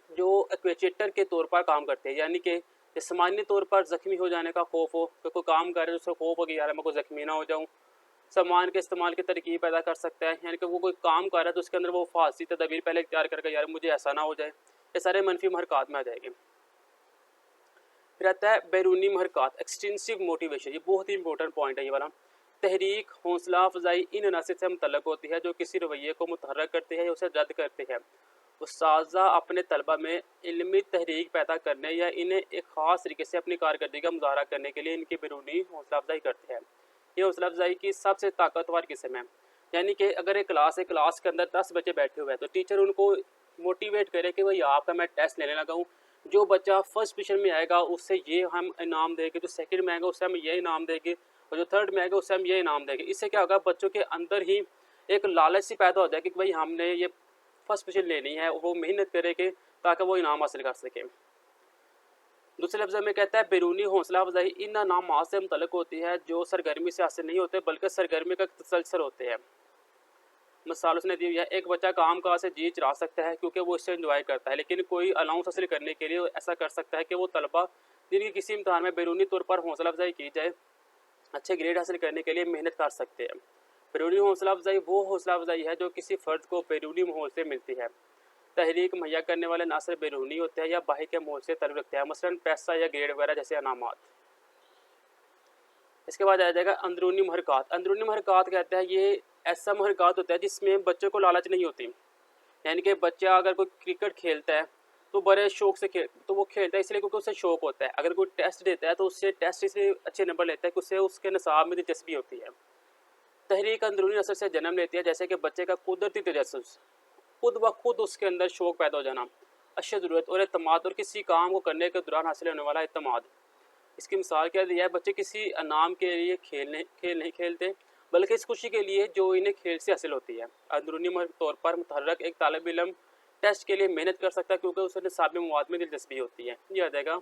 जो एक्वेचेटर के तौर पर काम करते हैं, यानी कि जिस्मानी तौर पर ज़ख्मी हो जाने का खौफ हो, कि कोई काम कर रहे हो उसको खौफ हो कि यार मैं कोई ज़ख्मी ना हो जाऊँ। सामान के इस्तेमाल की तरकीब पैदा कर सकता है, यानी कि वो कोई काम कर रहा है तो उसके अंदर वो फासी तदबीर पहले इख्तियार करके यार मुझे ऐसा ना हो जाए। ये सारे मनफी महरक़ात में आ जाएंगे। फिर आता है बैरूनी महरक़ात, एक्सटेंसिव मोटिवेशन। ये बहुत ही इंपॉर्टेंट पॉइंट है ये वाला। तहरीक, हौसला अफजाई इन अनासिर से मुतल्लक़ होती है जो किसी रवैये को मुतहर्रिक करती है या उसे रद्द करती है। उस्ताज़ा अपने तलबा में इल्मी तहरीक पैदा करने या इन्हें एक ख़ास तरीके से अपनी कारकर्दगी का मुज़ाहरा करने के लिए इनकी बैरूनी हौसला अफजाई करते हैं। ये हौसला अफजाई की सबसे ताकतवर किस्म है। यानी कि अगर एक क्लास के अंदर 10 बच्चे बैठे हुए हैं तो टीचर उनको मोटिवेट करे कि भाई आपका मैं टेस्ट लेने लगा हूँ, जो बच्चा फर्स्ट पोजीशन में आएगा उससे ये हम इनाम देंगे, जो सेकंड में आएगा उससे हम ये इनाम देंगे और जो थर्ड में आएगा उससे हम ये इनाम देंगे। इससे क्या होगा, बच्चों के अंदर ही एक लालच सी पैदा हो जाएगी कि भाई हमने ये फर्स्ट पोजीशन लेनी है, वो मेहनत करेंगे ताकि वो इनाम हासिल कर सकें। दूसरे लफ्ज़ में कहता है बैरूनी हौसला अफजाई इन इनामात से मुतल्लिक़ होती है जो सरगर्मी से हासिल नहीं होते बल्कि सरगर्मी का तसलसल होते हैं। मिसाल उसने दी हुई है, एक बच्चा काम काज से जी चला सकता है क्योंकि वो इससे एंजॉय करता है, लेकिन कोई अलाउंस हासिल करने के लिए ऐसा कर सकता है कि वो तलबा जिनकी किसी इम्तहान में बैरूनी तौर पर हौसला अफजाई की जाए अच्छे ग्रेड हासिल करने के लिए मेहनत कर सकते हैं। बैरूनी हौसला अफजाई वो हौसला अफजाई है जो किसी फ़र्द को बैरूनी माहौल से मिलती है। तहरीक मुहैया करने वाले ना सिर्फ बैरूनी होते हैं या बाहर के माहौल से ताल्लुक़ रखते हैं, मसलन पैसा या ग्रेड वगैरह जैसे इनामात। इसके बाद आ जाएगा अंदरूनी महरक़ात। अंदरूनी महरक़ात कहते हैं ये ऐसा महरक़ात होता है जिसमें बच्चों को लालच नहीं होती। यानी कि बच्चा अगर कोई क्रिकेट खेलता है तो बड़े शौक़ से वो खेलता है इसलिए क्योंकि उसे शौक़ होता है। अगर कोई टेस्ट देता है तो उससे टेस्ट इसलिए अच्छे नंबर लेता है कि उससे उसके निसाब में दिलचस्पी होती है। तहरीक अंदरूनी असर से जन्म लेती है, जैसे कि बच्चे का कुदरती तजस्सुस, खुद ब खुद उसके अंदर शौक़ पैदा हो जाना, अशद ज़रूरत और एतमाद और किसी काम को करने के दौरान हासिल होने वाला एतमाद। इसकी मिसाल क्या दी है, बच्चे किसी इनाम के लिए खेल नहीं खेलते बल्कि इस खुशी के लिए जो इन्हें खेल से हासिल होती है। अंदरूनी तौर पर मुतहर्रिक एक तालिब इल्म टेस्ट के लिए मेहनत कर सकता है क्योंकि उसे निसाबी मवाद में दिलचस्पी होती है। ये आ जाएगा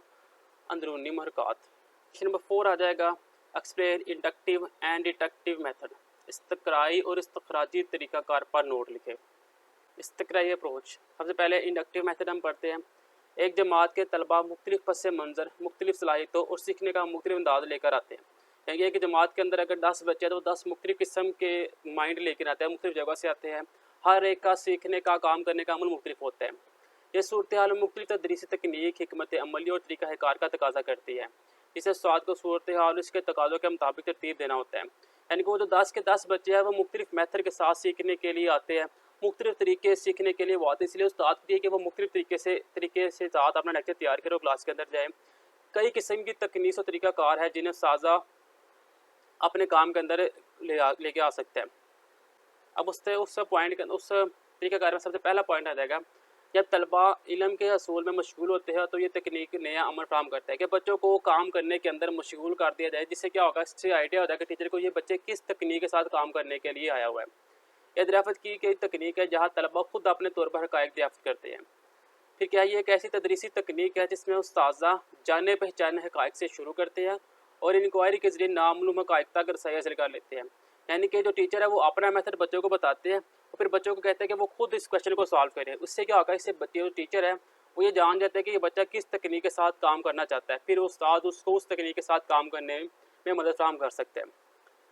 अंदरूनी महरक़ात। क्वेश्चन नंबर 4 आ जाएगा explain inductive and deductive method. इस्तक़राई और इस्तख़राजी तरीक़ाकार पर नोट लिखे। इस्तक़राई अप्रोच, सबसे पहले इंडक्टिव मेथड हम पढ़ते हैं। एक जमात के तलबा मुख्तलिफ़ पस मंज़र, मुख्तलिफ़ सलाहियतों और सीखने का मुख्तलिफ़ अंदाज़ लेकर आते हैं। यानी एक जमात के अंदर अगर 10 बच्चे हैं तो 10 मुख्तलिफ़ किस्म के माइंड लेकर आते हैं, मुख्तलिफ़ जगह से आते हैं। हर एक का सीखने का, काम करने का अमल मुख्तलिफ़ होता है। ये सूरत हाल मुख्तलिफ़ तदरीसी तकनीक, हिकमत अमली और तरीक़ाकार का तकाज़ा करती है। इसे स्वाद को सूरत हाल इसके तकाज़ों के मुताबिक तरतीब देना होता है। यानी कि वो जो 10 के 10 बच्चे हैं वो मुख्तलिफ़ मेथड के साथ सीखने के लिए आते हैं, मुख्तलिफ़ तरीके सीखने के लिए वो आते हैं। इसलिए उस्ताद के लिए कि वो मुख्तलिफ़ तरीके से साथ अपना लेक्चर तैयार करें और क्लास के अंदर जाए। कई किस्म की तकनीक और तरीक़ाकार है जिन्हें साजा अपने काम के अंदर लेके आ सकते हैं। अब उस तरीक़ाकार में सबसे पहला पॉइंट आ जाएगा, जब तलबा इल्म के असूल में मशगूल होते हैं तो ये तकनीक नया अमल फराहम करता है कि बच्चों को काम करने के अंदर मशगूल कर दिया जाए, जिससे क्या होगा, इससे आइडिया होता है कि टीचर को ये बच्चे किस तकनीक के साथ काम करने के लिए आया हुआ है। यह दरियाफ़त की गई तकनीक है जहाँ तलबा खुद अपने तौर पर हक़ाइक़ दरियाफ़त करते हैं। फिर क्या ये एक ऐसी तदरीसी तकनीक है जिसमें उस्ताज़ा जाने पहचाने हक़ाइक़ से शुरू करते हैं और इंक्वायरी के ज़रिए नामालूम हक़ाइक़ तक रसाई हासिल कर लेते हैं। यानी कि जो टीचर है वो अपना मेथड बच्चों को बताते हैं और फिर बच्चों को कहते हैं कि वो खुद इस क्वेश्चन को सॉल्व करें। उससे क्या होगा, इससे बच्चे जो टीचर है वो ये जान जाते हैं कि ये बच्चा किस तकनीक के साथ काम करना चाहता है, फिर उस्ताद उसको उस तकनीक के साथ काम करने में मदद फराहम कर सकते हैं।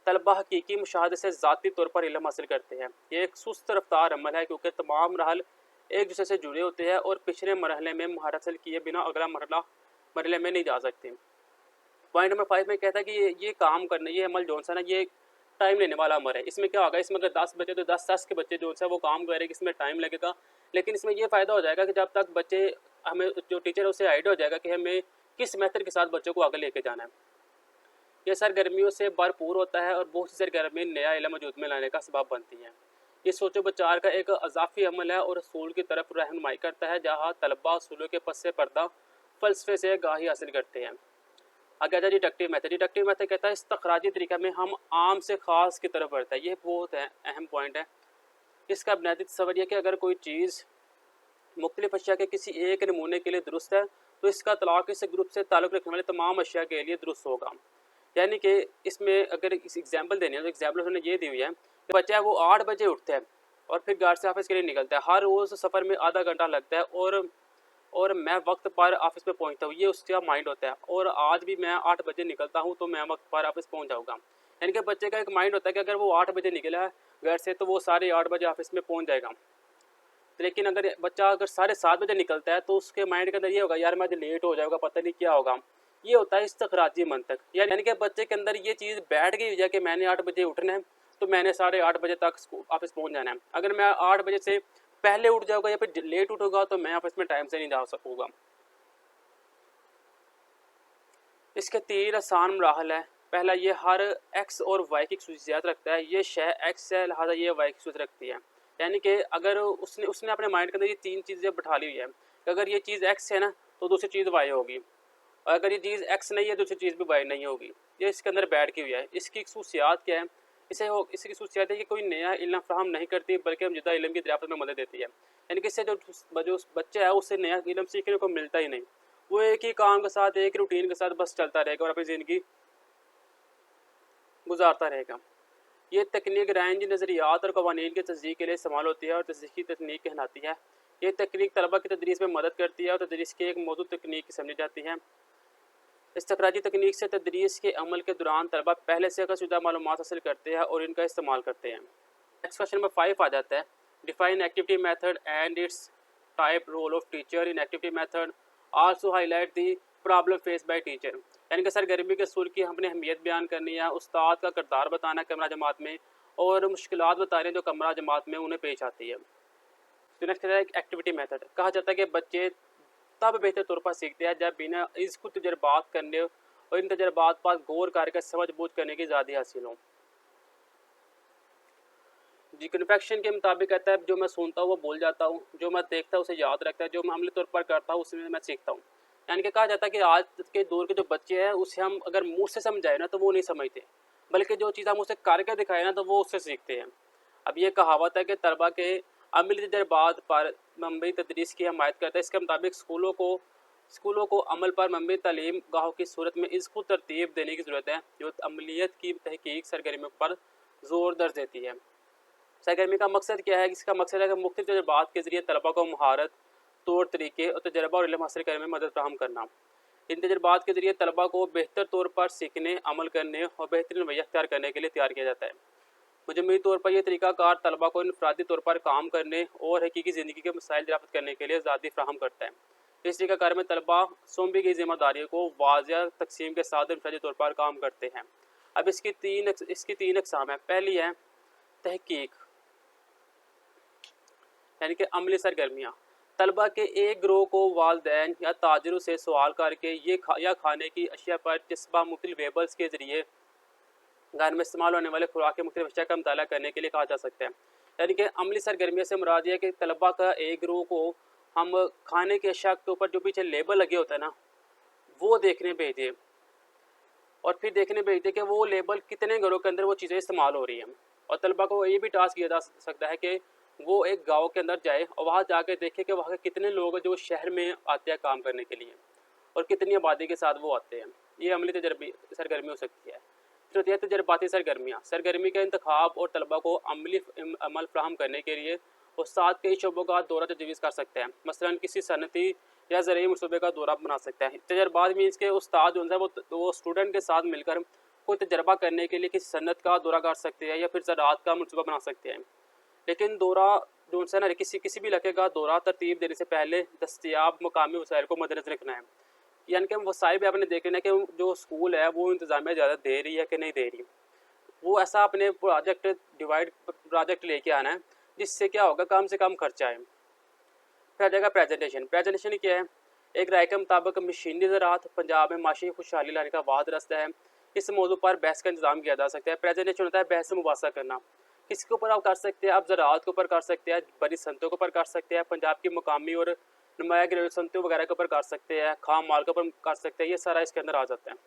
तलबा हकीकी मुशाहदे से ज़ाती तौर पर इल्म हासिल करते हैं। ये एक सुस्त रफ्तार अमल है क्योंकि तमाम मरहल एक दूसरे से जुड़े होते हैं और पिछले मरहले में महारत हासिल किए बिना अगला मरहले में नहीं जा सकते। पॉइंट नंबर 5 में कहता है कि ये काम करना, ये अमल जो है ना, ये टाइम लेने वाला अमल है। इसमें क्या होगा, इसमें अगर 10 बच्चे तो 10 के बच्चे जो है वो काम करेंगे, इसमें टाइम लगेगा। लेकिन इसमें ये फ़ायदा हो जाएगा कि जब तक बच्चे, हमें जो टीचर है उससे आइडिया हो जाएगा कि हमें किस मेथड के साथ बच्चों को आगे लेके जाना है। ये सरगर्मियों से भरपूर होता है और बहुत सी सरगर्मी नया इल्म वजूद में लाने का सबब बनती हैं। ये सोचो बचार का एक अजाफी अमल है और असूल की तरफ रहनुमाई करता है, जहाँ तलबा असूलों के पस पर्दा फ़लसफ़े से आगाही हासिल करते हैं। आगे आता है डिडक्टिव मेथड। डिडक्टिव मेथड कहता है इस्तखराजी तरीका में हम आम से ख़ास की तरफ बढ़ता है। ये बहुत अहम पॉइंट है। इसका बुनियादी तसव्वुर यह कि अगर कोई चीज़ मुख्तलिफ अशिया के किसी एक नमूने के लिए दुरुस्त है तो इसका तलाक़ इस ग्रुप से ताल्लुक़ रखने वाले तमाम अशिया के लिए दुरुस्त होगा। यानी कि इसमें अगर इस एग्जाम्पल देनी है तो एग्जाम्पल उन्होंने ये दी हुई है कि बच्चा है वो 8 बजे उठता है और फिर घर से ऑफिस के लिए निकलता है। हर रोज़ सफ़र में आधा घंटा लगता है और मैं वक्त पर ऑफिस में पहुंचता हूँ, ये उसका माइंड होता है। और आज भी मैं 8 बजे निकलता हूँ तो मैं वक्त पर ऑफिस पहुंच जाऊँगा। यानी कि बच्चे का एक माइंड होता है कि अगर वो 8 बजे निकला है घर से तो वो 8:30 बजे ऑफिस में पहुंच जाएगा। लेकिन अगर बच्चा 7:30 बजे निकलता है तो उसके माइंड के अंदर ये होगा, यार मैं लेट हो जाऊँगा, पता नहीं क्या होगा। ये होता है इस्तखराजी मंतक। यानी कि बच्चे के अंदर ये चीज़ बैठ गई है कि मैंने 8 बजे उठना है तो मैंने 8:30 बजे तक ऑफिस पहुंच जाना है। अगर मैं 8 बजे से पहले उठ जाऊँगा या फिर लेट उठूँगा तो मैं ऑफिस में टाइम से नहीं जा सकूँगा। इसके 3 आसान मराहल है। पहला, ये हर एक्स और वाई की खसूसियात रखता है। ये शय एक्स है, लिहाजा ये वाई की खसूसियत रखती है। यानी कि अगर उसने अपने माइंड के अंदर ये 3 चीज़ें बैठा ली हुई है कि अगर ये चीज़ एक्स है ना तो दूसरी चीज़ वाई होगी, और अगर ये चीज़ एक्स नहीं है दूसरी चीज़ भी वाई नहीं होगी। ये इसके अंदर बैठ की हुई है। इसकी खसूसियात क्या है? इसकी खसूसियात है कि कोई नया इल्म फराहम नहीं करती बल्कि मौजूदा इल्म की दरियाफ्त में मदद देती है। यानी कि इससे जो बच्चा है उससे नया इल्म सीखने को मिलता ही नहीं। वो एक ही काम के साथ, एक रूटीन के साथ बस चलता रहेगा और अपनी ज़िंदगी गुजारता रहेगा। ये तकनीक रेंज नज़रियात और कवानीन की तस्दीक के लिए इस्तेमाल होती है और तस्दीकी तकनीक कहलाती है। ये तकनीक तलबा की तदरीस में मदद करती है और तदरीस की एक मौजूद तकनीक समझी जाती है। इस्तखराजी तकनीक से तदरीस के अमल के दौरान तलबा पहले से शुदा मालूमात हासिल करते हैं और इनका इस्तेमाल करते हैं। नेक्स्ट क्वेश्चन नंबर 5 आ जाता है, define activity method and its type, role of teacher in activity method, also highlight the problem face by teacher. यानी कि सरगर्मी के असूल की हमने अहमियत बयान करनी है, उस्ताद का किरदार बताना है कमरा जमात में, और मुश्किलात बताने जो कमरा जमात में उन्हें पेश आती है। तो नेक्स्ट है एक्टिविटी मेथड। कहा जाता है कि बच्चे तब बेहतर तौर पर सीखते हैं जब बिना इसको तजर्बात करने और इन तजर्बात पर गौर करके समझ बूझ करने की आज़ादी हासिल हो। जी, कन्फेक्शन के मुताबिक कहता है जो मैं सुनता हूँ वो बोल जाता हूँ, जो मैं देखता हूँ उसे याद रखता है, जो मैं अमली तौर पर करता हूँ उसमें मैं सीखता हूँ। यानी कि कहा जाता है कि आज के दौर के जो बच्चे हैं उसे हम अगर मुँह से समझाए ना तो वो नहीं समझते, बल्कि जो चीज़ हम उसे करके दिखाए ना तो वो उससे सीखते हैं। अब ये कहावत है कि तलबा के अमली तजर्बात पर मबनी तदरीस की हमायत करता है। इसके मुताबिक स्कूलों को अमल पर मबनी तालीम गाहों की सूरत में इसको तरतीब देने की ज़रूरत है जो अमलियत की तहकीक सरगर्मियों पर ज़ोर दर्ज देती है। सरगर्मी का मकसद क्या है? इसका मकसद है कि मुख्तलिफ तजर्बात के ज़रिए तलबा को महारत, तौर तरीके और तजर्बा और इल्म हासिल करने में मदद फराहम करना। इन तजर्बात के ज़रिए तलबा को बेहतर तौर पर सीखने, अमल करने और बेहतरीन रवैया अख्तियार करने के लिए तैयार किया जाता है। मजमूई तौर पर यह तरीक़ाकार तलबा को इनफरादी तौर पर काम करने और हकीकी ज़िंदगी के मसाइल दरियाफ़त करने के लिए आज़ादी फराहम करता है। इस तरीक़ाकार में तलबा सौंपी गई ज़िम्मेदारियों को वाज़िया तकसीम के साथ इनफरादी तौर पर काम करते हैं। अब इसकी तीन अक़साम है। पहली है तहकीक, यानी कि अमली सरगर्मियाँ। तलबा के एक ग्रोह को वालिदैन या ताजरों से सवाल करके या खाने की अशिया पर जस्बा मुख्तलिफ वेबल्स के ज़रिए घर में इस्तेमाल होने वाले खुराक के मुख्तलिफ अशिया का मुताला करने के लिए कहा जा सकता है। यानी कि अमली सरगर्मियों से मुराद है कि तलबा का एक ग्रोह को हम खाने के अशिया के ऊपर जो पीछे लेबल लगे होता है ना वो देखने भेज दिए, और फिर देखने भेज दिए कि वो लेबल कितने घरों के अंदर वो चीज़ें इस्तेमाल हो रही हैं। और तलबा को ये भी टास्क किया जा सकता है कि वो एक गांव के अंदर जाए और वहाँ जाके देखे कि वहाँ के कितने लोग हैं जो शहर में आते हैं काम करने के लिए और कितनी आबादी के साथ वो आते हैं। ये अमली सरगर्मी हो सकती है। फिर होती है तजर्बाती सरगर्मियाँ। सरगर्मी का इंतखाब और तलबा को अमली अमल फ्राहम करने के लिए उस्ताद कई शोबों का दौरा तजवीज़ कर सकते हैं। मसलन किसी सनती या ज़रूरी मनसूबे का दौरा बना सकता है। तजर्बात मीन्स के उस्ताद जो है वो स्टूडेंट के साथ मिलकर कोई तजर्बा करने के लिए किसी सनत का दौरा कर सकते हैं या फिर ज़राअत का मनसूबा बना सकते हैं। लेकिन दौरा जो है ना किसी भी इलाके का दौरा तरतीब देने से पहले दस्तयाब मकामी वसाइल को मद्देनज़र रखना है। यानी कि हम वसाइल भी आपने देख लेना कि जो स्कूल है वो इंतज़ामिया ज़्यादा दे रही है कि नहीं दे रही, वो ऐसा अपने प्रोजेक्ट लेके आना है जिससे क्या होगा, कम से कम खर्चा है। फिर आ जाएगा प्रेजेंटेशन क्या है। एक राय के मुताबिक मशीनी ज़राअत पंजाब में माशी खुशहाली लाने का वाद रास्ता है। इस मौजू पर बहस का इंतजाम किया जा सकता है। प्रेजेंटेशन होता है बहस से मुबासा करना। किसके ऊपर आप कर सकते हैं, आप ज़राअत के ऊपर कर सकते हैं, बड़ी सनतों के ऊपर कर सकते हैं, पंजाब की मुकामी और नुमाया सनतों वगैरह के ऊपर कर सकते हैं, खाम माल के ऊपर कर सकते हैं, ये सारा इसके अंदर आ जाता है।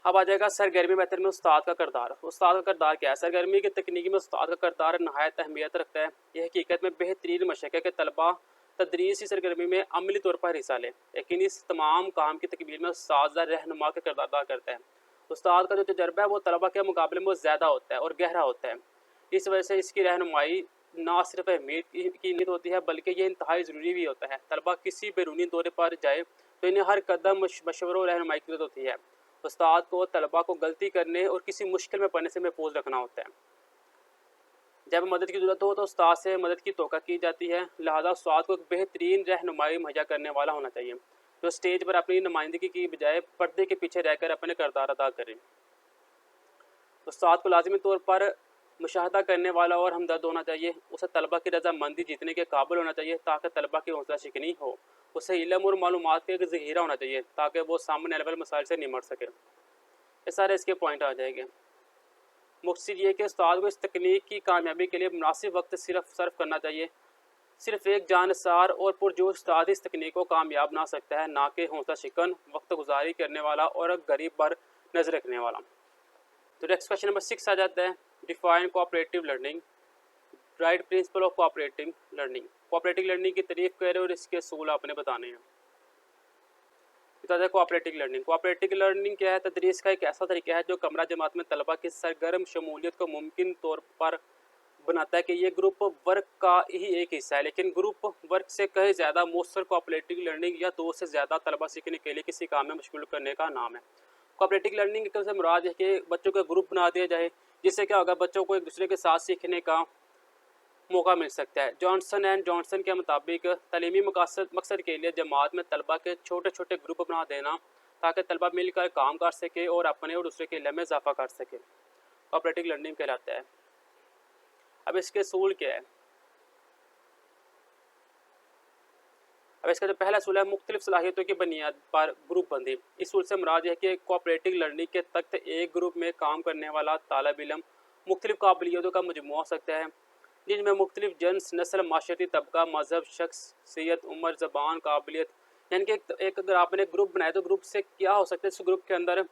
अब आ जाएगा सरगर्मी मेथड में उस्ताद का किरदार। उस्ताद का किरदार क्या है? सरगर्मी की तकनीक में उस्ताद का किरदार नहायत अहमियत रखता है। यह हकीकत में बेहतरीन मशक़ है कि तलबा तदरीसी सरगर्मी में अमली तौर पर हिस्सा लें, लेकिन इस तमाम काम की तकमील में उस्ताद रहनुमा का किरदार अदा करता है। उस्ताद का जो तजर्बा है वो तलबा के मुकाबले में ज़्यादा होता है और गहरा होता है। इस वजह से इसकी रहनुमाई ना सिर्फ अहमियत की नीयत होती है बल्कि ये इंतहाई ज़रूरी भी होता है। तलबा किसी बैरूनी दौरे पर जाए तो इन्हें हर कदम मशवरों और रहनुमाई की ज़रूरत होती है। उस्ताद को तलबा को गलती करने और किसी मुश्किल में पड़ने से महफूज रखना होता है। जब मदद की ज़रूरत हो तो उस्ताद से मदद की तौक़ा की जाती है, लिहाजा उस्ताद को एक बेहतरीन रहनुमाई मुहैया करने वाला होना चाहिए जो स्टेज पर अपनी नुमाइंदगी की बजाय पर्दे के पीछे रहकर अपने किरदार अदा करें। उस्ताद को लाजमी तौर पर मुशाहदा करने वाला और हमदर्द होना चाहिए। उसे तलबा की रजामंदी जीतने के काबिल होना चाहिए ताकि तलबा की हौसला शिकनी हो। उसे इल्म और मालूमात का एक ज़ख़ीरा होना चाहिए ताकि वो सामने आने वाले मसाइल से निमट सके। ये सारे इसके पॉइंट आ जाएंगे। मकसद ये कि उस्ताद को इस तकनीक की कामयाबी के लिए मुनासिब वक्त सिर्फ सर्फ करना चाहिए। सिर्फ एक जानसार और पुरजोश उस्ताद इस तकनीक को कामयाब बना सकता है, ना कि हौसला शिकन वक्त गुजारी करने वाला और गरीब पर नज़र रखने वाला। तो नेक्स्ट क्वेश्चन नंबर 6 आ जाता है, define cooperative learning. Right principle of cooperative learning. Cooperative learning की तारीफ करें और इसके असूल आपने बताने हैं। Cooperative learning. कोऑपरेटिव लर्निंग क्या है? तदरीस का एक ऐसा तरीका है जो कमरा जमात में तलबा की सरगर्म शमूलियत को मुमकिन तौर पर बनाता है कि ये ग्रुप वर्क का ही एक हिस्सा है, लेकिन ग्रुप वर्क से कहीं ज़्यादा मौसर कोऑपरेटिव लर्निंग या 2 से ज़्यादा तलबा सीखने के लिए किसी काम में मशगूल करने का नाम है। कोऑपरेटिव लर्निंग से मुराद है कि बच्चों का ग्रुप बना दिया जाए, जिससे क्या होगा, बच्चों को एक दूसरे के साथ सीखने का मौका मिल सकता है। जॉनसन एंड जॉनसन के मुताबिक तालीमी मकसद के लिए जमात में तलबा के छोटे छोटे ग्रुप बना देना ताकि तलबा मिलकर काम कर सके और अपने और दूसरे के इल्म में इजाफा कर सके, कोऑपरेटिव लर्निंग कहलाता है। अब इसके असूल क्या है? अब इसका जो पहला असूल है, मुख्तलिफ सलाहियतों की बुनियाद पर ग्रुप बंदी। इस असूल से मुराद है कि कोऑपरेटिव लर्निंग के तहत एक ग्रुप में काम करने वाला तालिब इल्म मुख्तलिफ काबिलियतों का मजमूआ हो सकता है, जिनमें मुख्तलिफ जन्स, नस्ल, माशरती तबका, मज़हब, शख्सियत, उम्र, ज़बान, काबिलियत। यानी कि एक अगर आपने ग्रुप बनाया तो ग्रुप से क्या हो सकता है, इस ग्रुप के अंदर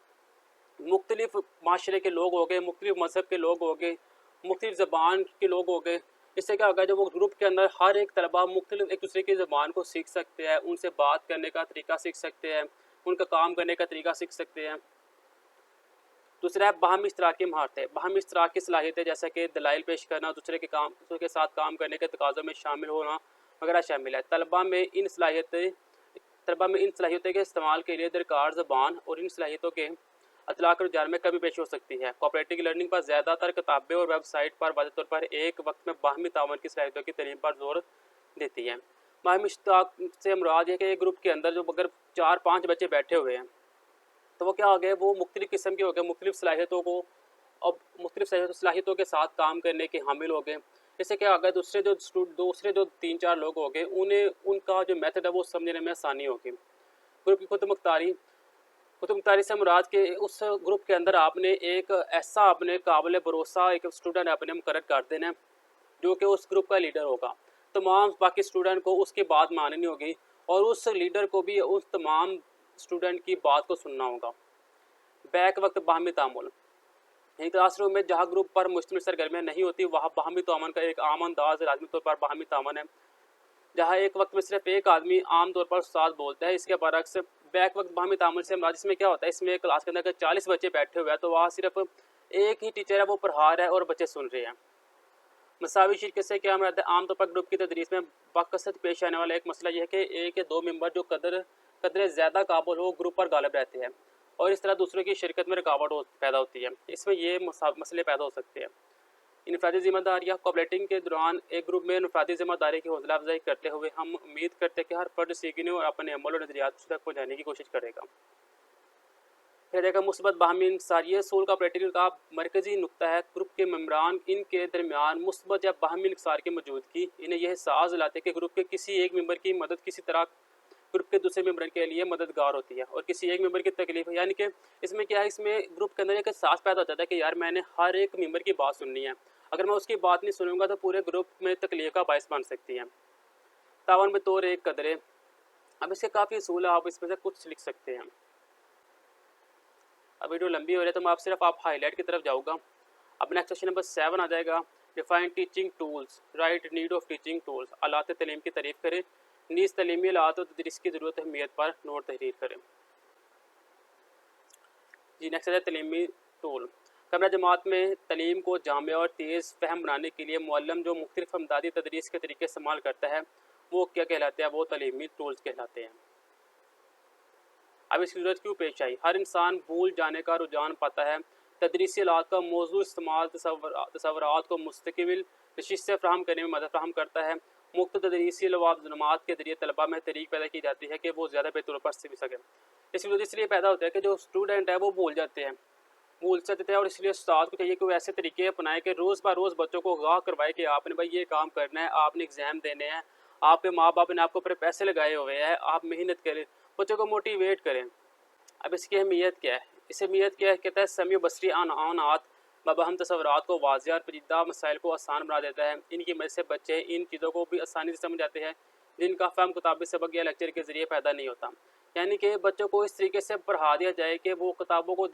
मुख्तलिफ माशरे के लोग हो गए, मुख्तलिफ मज़हब के लोग हो गए, मुख्तलिफ ज़बान के लोग हो गए। इससे क्या होगा, जब वो ग्रुप के अंदर हर एक तलबा मुख्तलिफ एक दूसरे की ज़बान को सीख सकते हैं, उनसे बात करने का तरीका सीख सकते हैं, उनका काम करने का तरीका सीख सकते हैं। दूसरा है बाहमी इश्तराकी महारतें। बाहमी इश्तराकी सलाहियतें जैसा कि दलाइल पेश करना, दूसरे के साथ काम करने के तकाज़ों में शामिल होना वगैरह शामिल है। तलबा में इन सलाहियतों के इस्तेमाल के लिए दरकार ज़बान और इन सलाहियतों के अतलाक़ और रुझान में कमी पेश हो सकती है। कोऑपरेटिव लर्निंग पर ज़्यादातर किताबें और वेबसाइट पर वाज़ेह तौर पर एक वक्त में बाहमी तावन की सलाहियतों की तालीम पर जोर देती है। बाहमी इश्तराक से मुराद है कि एक ग्रुप के अंदर जो अगर 4-5 बच्चे बैठे हुए हैं तो वो क्या हो गए, वो मुख्तलिफ़ किस्म के हो गए, मुख्तलिफ़ सलाहियतों को अब मुख्तलिफ़ सलाहियतों के साथ काम करने के हामिल हो गए। इससे क्या होगा, दूसरे जो 3-4 लोग हो गए, उन्हें उनका जो मेथड है वो समझने में आसानी होगी। ग्रुप की खुद मुख्तारी से मुराद के उस ग्रुप के अंदर आपने एक ऐसा अपने काबिल भरोसा एक स्टूडेंट अपने मुकर्रर कर देना है जो कि उस ग्रुप का लीडर होगा। तमाम बाकी स्टूडेंट को उसकी बात माननी होगी और उस लीडर को भी उस तमाम स्टूडेंट की बात को सुनना होगा। बैक वक्त बाहमी तामुल। यानी क्लासरूम में जहाँ ग्रुप पर मुश्तमिल सरगर्मियाँ नहीं होती वहाँ बाहमी तामन का एक आम अंदाज लाज़मी तौर पर बाहमी तामन है। जहाँ एक वक्त में सिर्फ एक आदमी आम तौर पर उस्ताद बोलता है, इसके बरक्स बैक वक्त बाहमी तामुल से मुराद, इसमें क्या होता है, इसमें क्लास के अंदर अगर 40 बच्चे बैठे हुए हैं तो वहाँ सिर्फ एक ही टीचर है, वो पढ़ा रहा है और बच्चे सुन रहे हैं। मसावी शरीकत से क्या मराद है? आम तौर पर ग्रुप की तदरीस में बाकसरत पेश आने वाला एक मसला यह है कि एक या दो मेंबर जो कदरे ज़्यादा काबिल हो ग्रुप पर गालिब रहते हैं और इस तरह दूसरों की शिरकत में रुकावट पैदा होती है। इसमें ये मसले पैदा हो सकते हैं। इनफरादी ज़िम्मेदारियाँ कोऑपरेटिंग के दौरान एक ग्रुप में इनफरादी ज़िम्मेदारी की हौसला अफजाई करते हुए हम उम्मीद करते हैं कि हर फर्द सीखने और अपने अमल और नज़रियात तक पहुँचाने की कोशिश करेगा। फिर देखा मुस्बत बाहमी इंकसार, ये सूल का ऑपरेटिंग का मरकज़ी नुक्ता है। ग्रुप के मेम्बरान इनके दरमियान मुस्बत या बाहमी इंकसार की मौजूदगी इन्हें यह एहसास दिलाते हैं कि ग्रुप के किसी एक मेंबर की मदद किसी तरह ग्रुप के दूसरे मेंबर के लिए मददगार होती है और किसी एक मेंबर की तकलीफ, यानी कि इसमें क्या है, इसमें ग्रुप के अंदर एक एहसास पैदा हो जाता है कि यार मैंने हर एक मेंबर की बात सुननी है, अगर मैं उसकी बात नहीं सुनूंगा तो पूरे ग्रुप में तकलीफ का बायस बन सकती है। तावन में तौर एक कदरे, अब इसके काफ़ी असूल है, आप इसमें से कुछ लिख सकते हैं। अब वीडियो लंबी हो रही है तो मैं आप हाईलाइट की तरफ जाऊँगा। अब नेक्स्ट क्वेश्चन नंबर 7 आ जाएगा। Define teaching tools, right need of teaching tools, आलात तलीम की तारीफ करें। नीज़ तलीमी आलात और तदरीस की ज़रूरत अहमियत पर नोट तहरीर करें। जी नेक्स्ट है तलीमी टूल। कमरा जमात में तलीम को जामिया और तेज़ फहम बनाने के लिए मुअल्लिम जो मुख्तलिफ अमदादी तदरीस के तरीके इस्तेमाल करता है वो क्या कहलाते हैं? वो तलीमी टूल्स कहलाते हैं। अब इसकी ज़रूरत क्यों पेश आई? हर इंसान भूल जाने का रुझान पाता है। तदरीसी आलात का मौजूद इस्तेमाल तसव्वुरात को मुस्तकिल नशिश से फ्राहम करने में मदद फ्राहम करता है। मुख्त तदरीसी लवाज़नात के ज़रिए तलबा में तरीक पैदा की जाती है कि वो ज़्यादा बेहतर पर सीख सकें। इसकी वजह इसलिए पैदा होता है कि जो स्टूडेंट है वो भूल सकते हैं और इसलिए उस्ताद को चाहिए कि वो ऐसे तरीके अपनाए कि रोज़ ब रोज़ बच्चों को आगाह करवाए कि आपने भाई ये काम करना है, आपने एग्ज़ाम देने हैं, आपके माँ बाप ने आपके ऊपर पैसे लगाए हुए हैं, आप मेहनत करें, बच्चों को मोटिवेट करें। अब इसकी अहमियत क्या है? इस अहमियत क्या है? कहता है समी बसरी आनात बबहम तसव्वुरात को वाज़िह और पेचीदा मसाइल को आसान बना देता है। इनकी मदद से बच्चे इन चीज़ों को भी आसानी से समझ जाते हैं जिनका फ़हम किताबी सबक या लेक्चर के ज़रिए पैदा नहीं होता। यानी कि बच्चों को इस तरीके से पढ़ा दिया जाए कि वो किताबों को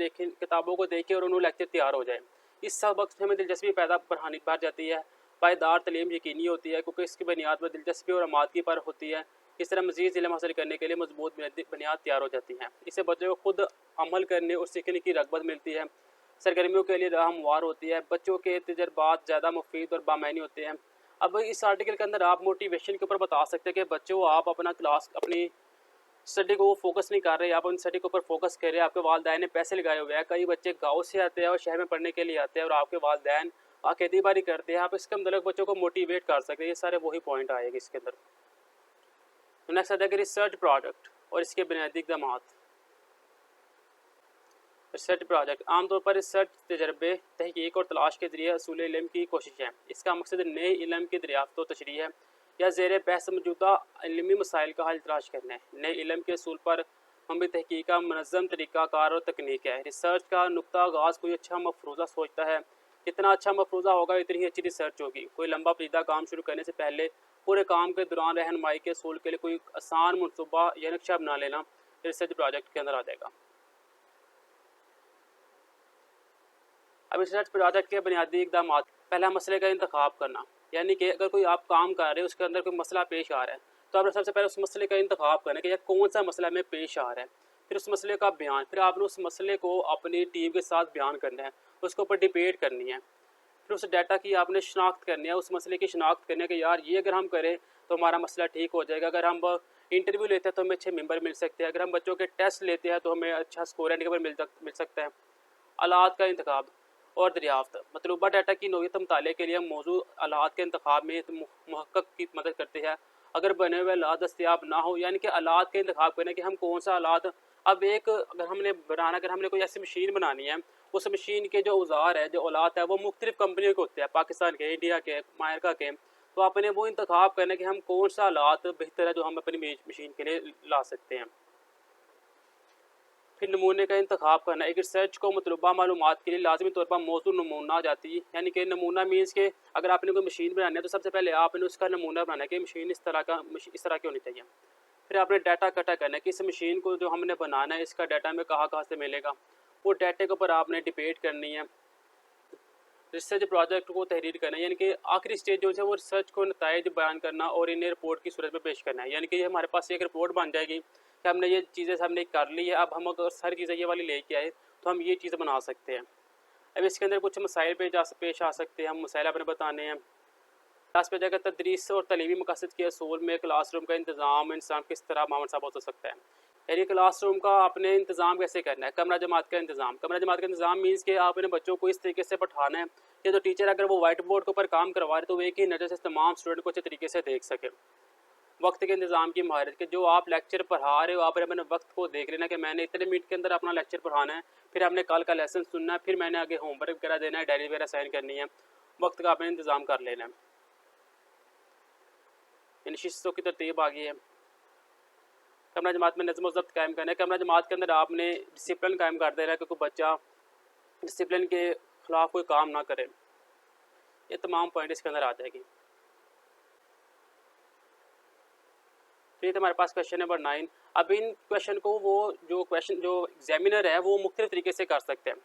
देखें और उन्हें लेक्चर तैयार हो जाए। इस सबक से हमें दिलचस्पी बढ़ जाती है। पायदार तलीम यकीनी होती है क्योंकि इसकी बुनियाद पर दिलचस्पी और आमादगी पर होती है। इस तरह मज़ीद इल्म हासिल करने के लिए मजबूत बुनियाद तैयार हो जाती हैं। इससे बच्चों को खुद अमल करने और सीखने की रग़बत मिलती है। सरगर्मियों के लिए राह हमवार होती है। बच्चों के तजर्बात ज़्यादा मुफीद और बामैनी होते हैं। अब इस आर्टिकल के अंदर आप मोटिवेशन के ऊपर बता सकते हैं कि बच्चों आप अपनी स्टडी को फोकस नहीं कर रहे, आप उन स्टडी के ऊपर फोकस कर रहे हैं। आपके वालिदैन ने पैसे लगाए हुए हैं, कई बच्चे गाँव से आते हैं और शहर में पढ़ने के लिए आते हैं और आपके वालिदैन खेती बाड़ी करते हैं। आप इसके मतलब बच्चों को मोटिवेट कर सकते हैं। ये सारे वही पॉइंट आएंगे इसके अंदर। नेक्स्ट आता है कि रिसर्च प्रोजेक्ट और इसके बुनियादी इक़दाम। रिसर्च प्रोजेक्ट आमतौर पर रिसर्च तजर्बे, तहकीक और तलाश के ज़रिए असूल इल्म की कोशिश है। इसका मकसद नए इल्म की दरियाफ्त व तशरीह है या ज़ेर बहस मौजूदा इल्मी मसाइल का हल तलाश करना है। नए इल्म के असूल पर मबनी तहकीक का मनज़्ज़म तरीक़ाकार और तकनीक है। रिसर्च का नुक्ता आगाज़ कोई अच्छा मफरूज़ा सोचता है, जितना अच्छा मफरूज़ा होगा इतनी ही अच्छी रिसर्च होगी। कोई लंबा पेचीदा काम शुरू करने से पहले पूरे काम के दौरान रहनुमाई के असूल के लिए कोई आसान मनसूबा या नक्शा बना लेना रिसर्च प्रोजेक्ट के अंदर आ जाएगा। अब रिसर्च प्रोजेक्ट के बुनियादी इक़दाम। पहला, मसले का इंतखाब करना, यानी कि अगर कोई आप काम कर रहे हो उसके अंदर कोई मसला पेश आ रहा है तो आपने सबसे पहले उस मसले का इंतखाब करना है कि यार कौन सा मसला में पेश आ रहा है। फिर उस मसले का बयान, फिर आपने उस मसले को अपनी टीम के साथ बयान करना है, उसके ऊपर डिबेट करनी है। फिर उस डाटा की आपने शनाख्त करनी है, उस मसले की शनाख्त करनी है कि यार ये अगर हम करें तो हमारा मसला ठीक हो जाएगा। अगर हम इंटरव्यू लेते हैं तो हमें अच्छे मेंबर मिल सकते हैं। अगर हम बच्चों के टेस्ट लेते हैं तो हमें अच्छा स्कोर एंड मिल सकता है। आलात का इंतखाब और दरियाफ्त, मतलूबा डाटा की नोयत मुताले के लिए मौजूद आलात के इंतखाब में मुहक्कक की मदद करते हैं। अगर बने हुए आलात दस्तियाब ना हो, यानी कि आलात के इंतखाब करने कि हम कौन सा आलात, अब एक अगर हमने कोई ऐसी मशीन बनानी है, उस मशीन के जो औजार है, जो आलात है, वो मुख्तलिफ कंपनियों के होते हैं, पाकिस्तान के, इंडिया के, अमेरिका के। तो आपने वो इंतखाब करना कि हम कौन सा आलात बेहतर है जो हम अपनी मशीन के लिए ला सकते हैं। फिर नमूने का इंतखाब करना, एक रिसर्च को मतलूबा मालूमात के लिए लाजमी तौर पर मौजूद नमूना आ जाती है। यानी कि नमूना मीन्स के अगर आपने कोई मशीन बनानी है तो सबसे पहले आपने उसका नमूना बनाना है कि मशीन इस तरह की होनी चाहिए। फिर आपने डाटा इकट्ठा करना है कि इस मशीन को जो हमने बनाना है इसका डाटा में कहाँ से मिलेगा। वो डाटे के ऊपर आपने डिबेट करनी है। रिसर्च प्रोजेक्ट को तहरीर करना, यानी कि आखिरी स्टेज जो है वो रिसर्च को नताइज बयान करना और इन्हें रिपोर्ट की सूरत में पेश करना है। यानी कि ये हमारे पास एक रिपोर्ट बन जाएगी कि हमने ये चीज़ें हमने कर ली है, अब हम अगर सारी चीज़ें ये वाली लेके आए तो हम ये चीज़ बना सकते हैं। अब इसके अंदर कुछ मसाइल पेश आ सकते हैं, हम मसाइल अपने बताने हैं। क्लास पे जाकर तदरीस और तलीमी मकसद के असूल में क्लास रूम का इंतज़ाम इंसान किस तरह मामूल साबित हो सकता है। यानी क्लास रूम का आपने इंतज़ाम कैसे करना है। कमरा जमात का इंतज़ाम, कमरा जमात का इंतज़ाम मीन्स कि आपने बच्चों को इस तरीके से बैठाना है कि जो टीचर अगर वो वाइट बोर्ड के ऊपर काम करवा रहे तो वो एक ही नज़र से तमाम स्टूडेंट को अच्छे तरीके से देख सके। वक्त के इंतज़ाम की महारत कि जो आप लेक्चर पढ़ा रहे हो आपने अपने वक्त को देख लेना कि मैंने इतने मिनट के अंदर अपना लेक्चर पढ़ाना है, फिर आपने कल का लेसन सुनना है, फिर मैंने आगे होमवर्क वगैरह देना है, डायरी वगैरह साइन करनी है। वक्त का आपने इंतज़ाम कर लेना है। इन शिस्तों की तरतीब आ गई है। कमरा जमात में नज़्म व ज़ब्त कायम करना है। कमरा जमात के अंदर आपने डिसिप्लिन कायम कर देना है कि कोई बच्चा डिसिप्लिन के ख़िलाफ़ कोई काम ना करे। ये तमाम पॉइंट इसके अंदर आ जाएगी। फिर हमारे पास क्वेश्चन नंबर 9। अब इन क्वेश्चन को वो जो एग्जामिनर है वो मुख्तलिफ तरीके से कर सकते हैं।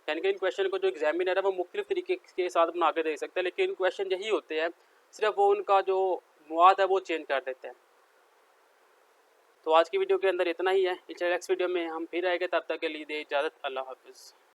यानी कि इन क्वेश्चन को जो एग्जामिनर है वो मुख्तलिफ तरीके के साथ बना के दे सकते हैं, लेकिन क्वेश्चन यही होते हैं, सिर्फ वो उनका जो मवाद है वो चेंज कर देते हैं। तो आज की वीडियो के अंदर इतना ही है। इंशाल्लाह नेक्स्ट वीडियो में हम फिर आएंगे, तब तक के लिए दे इजाज़त। अल्लाह हाफ़िज़।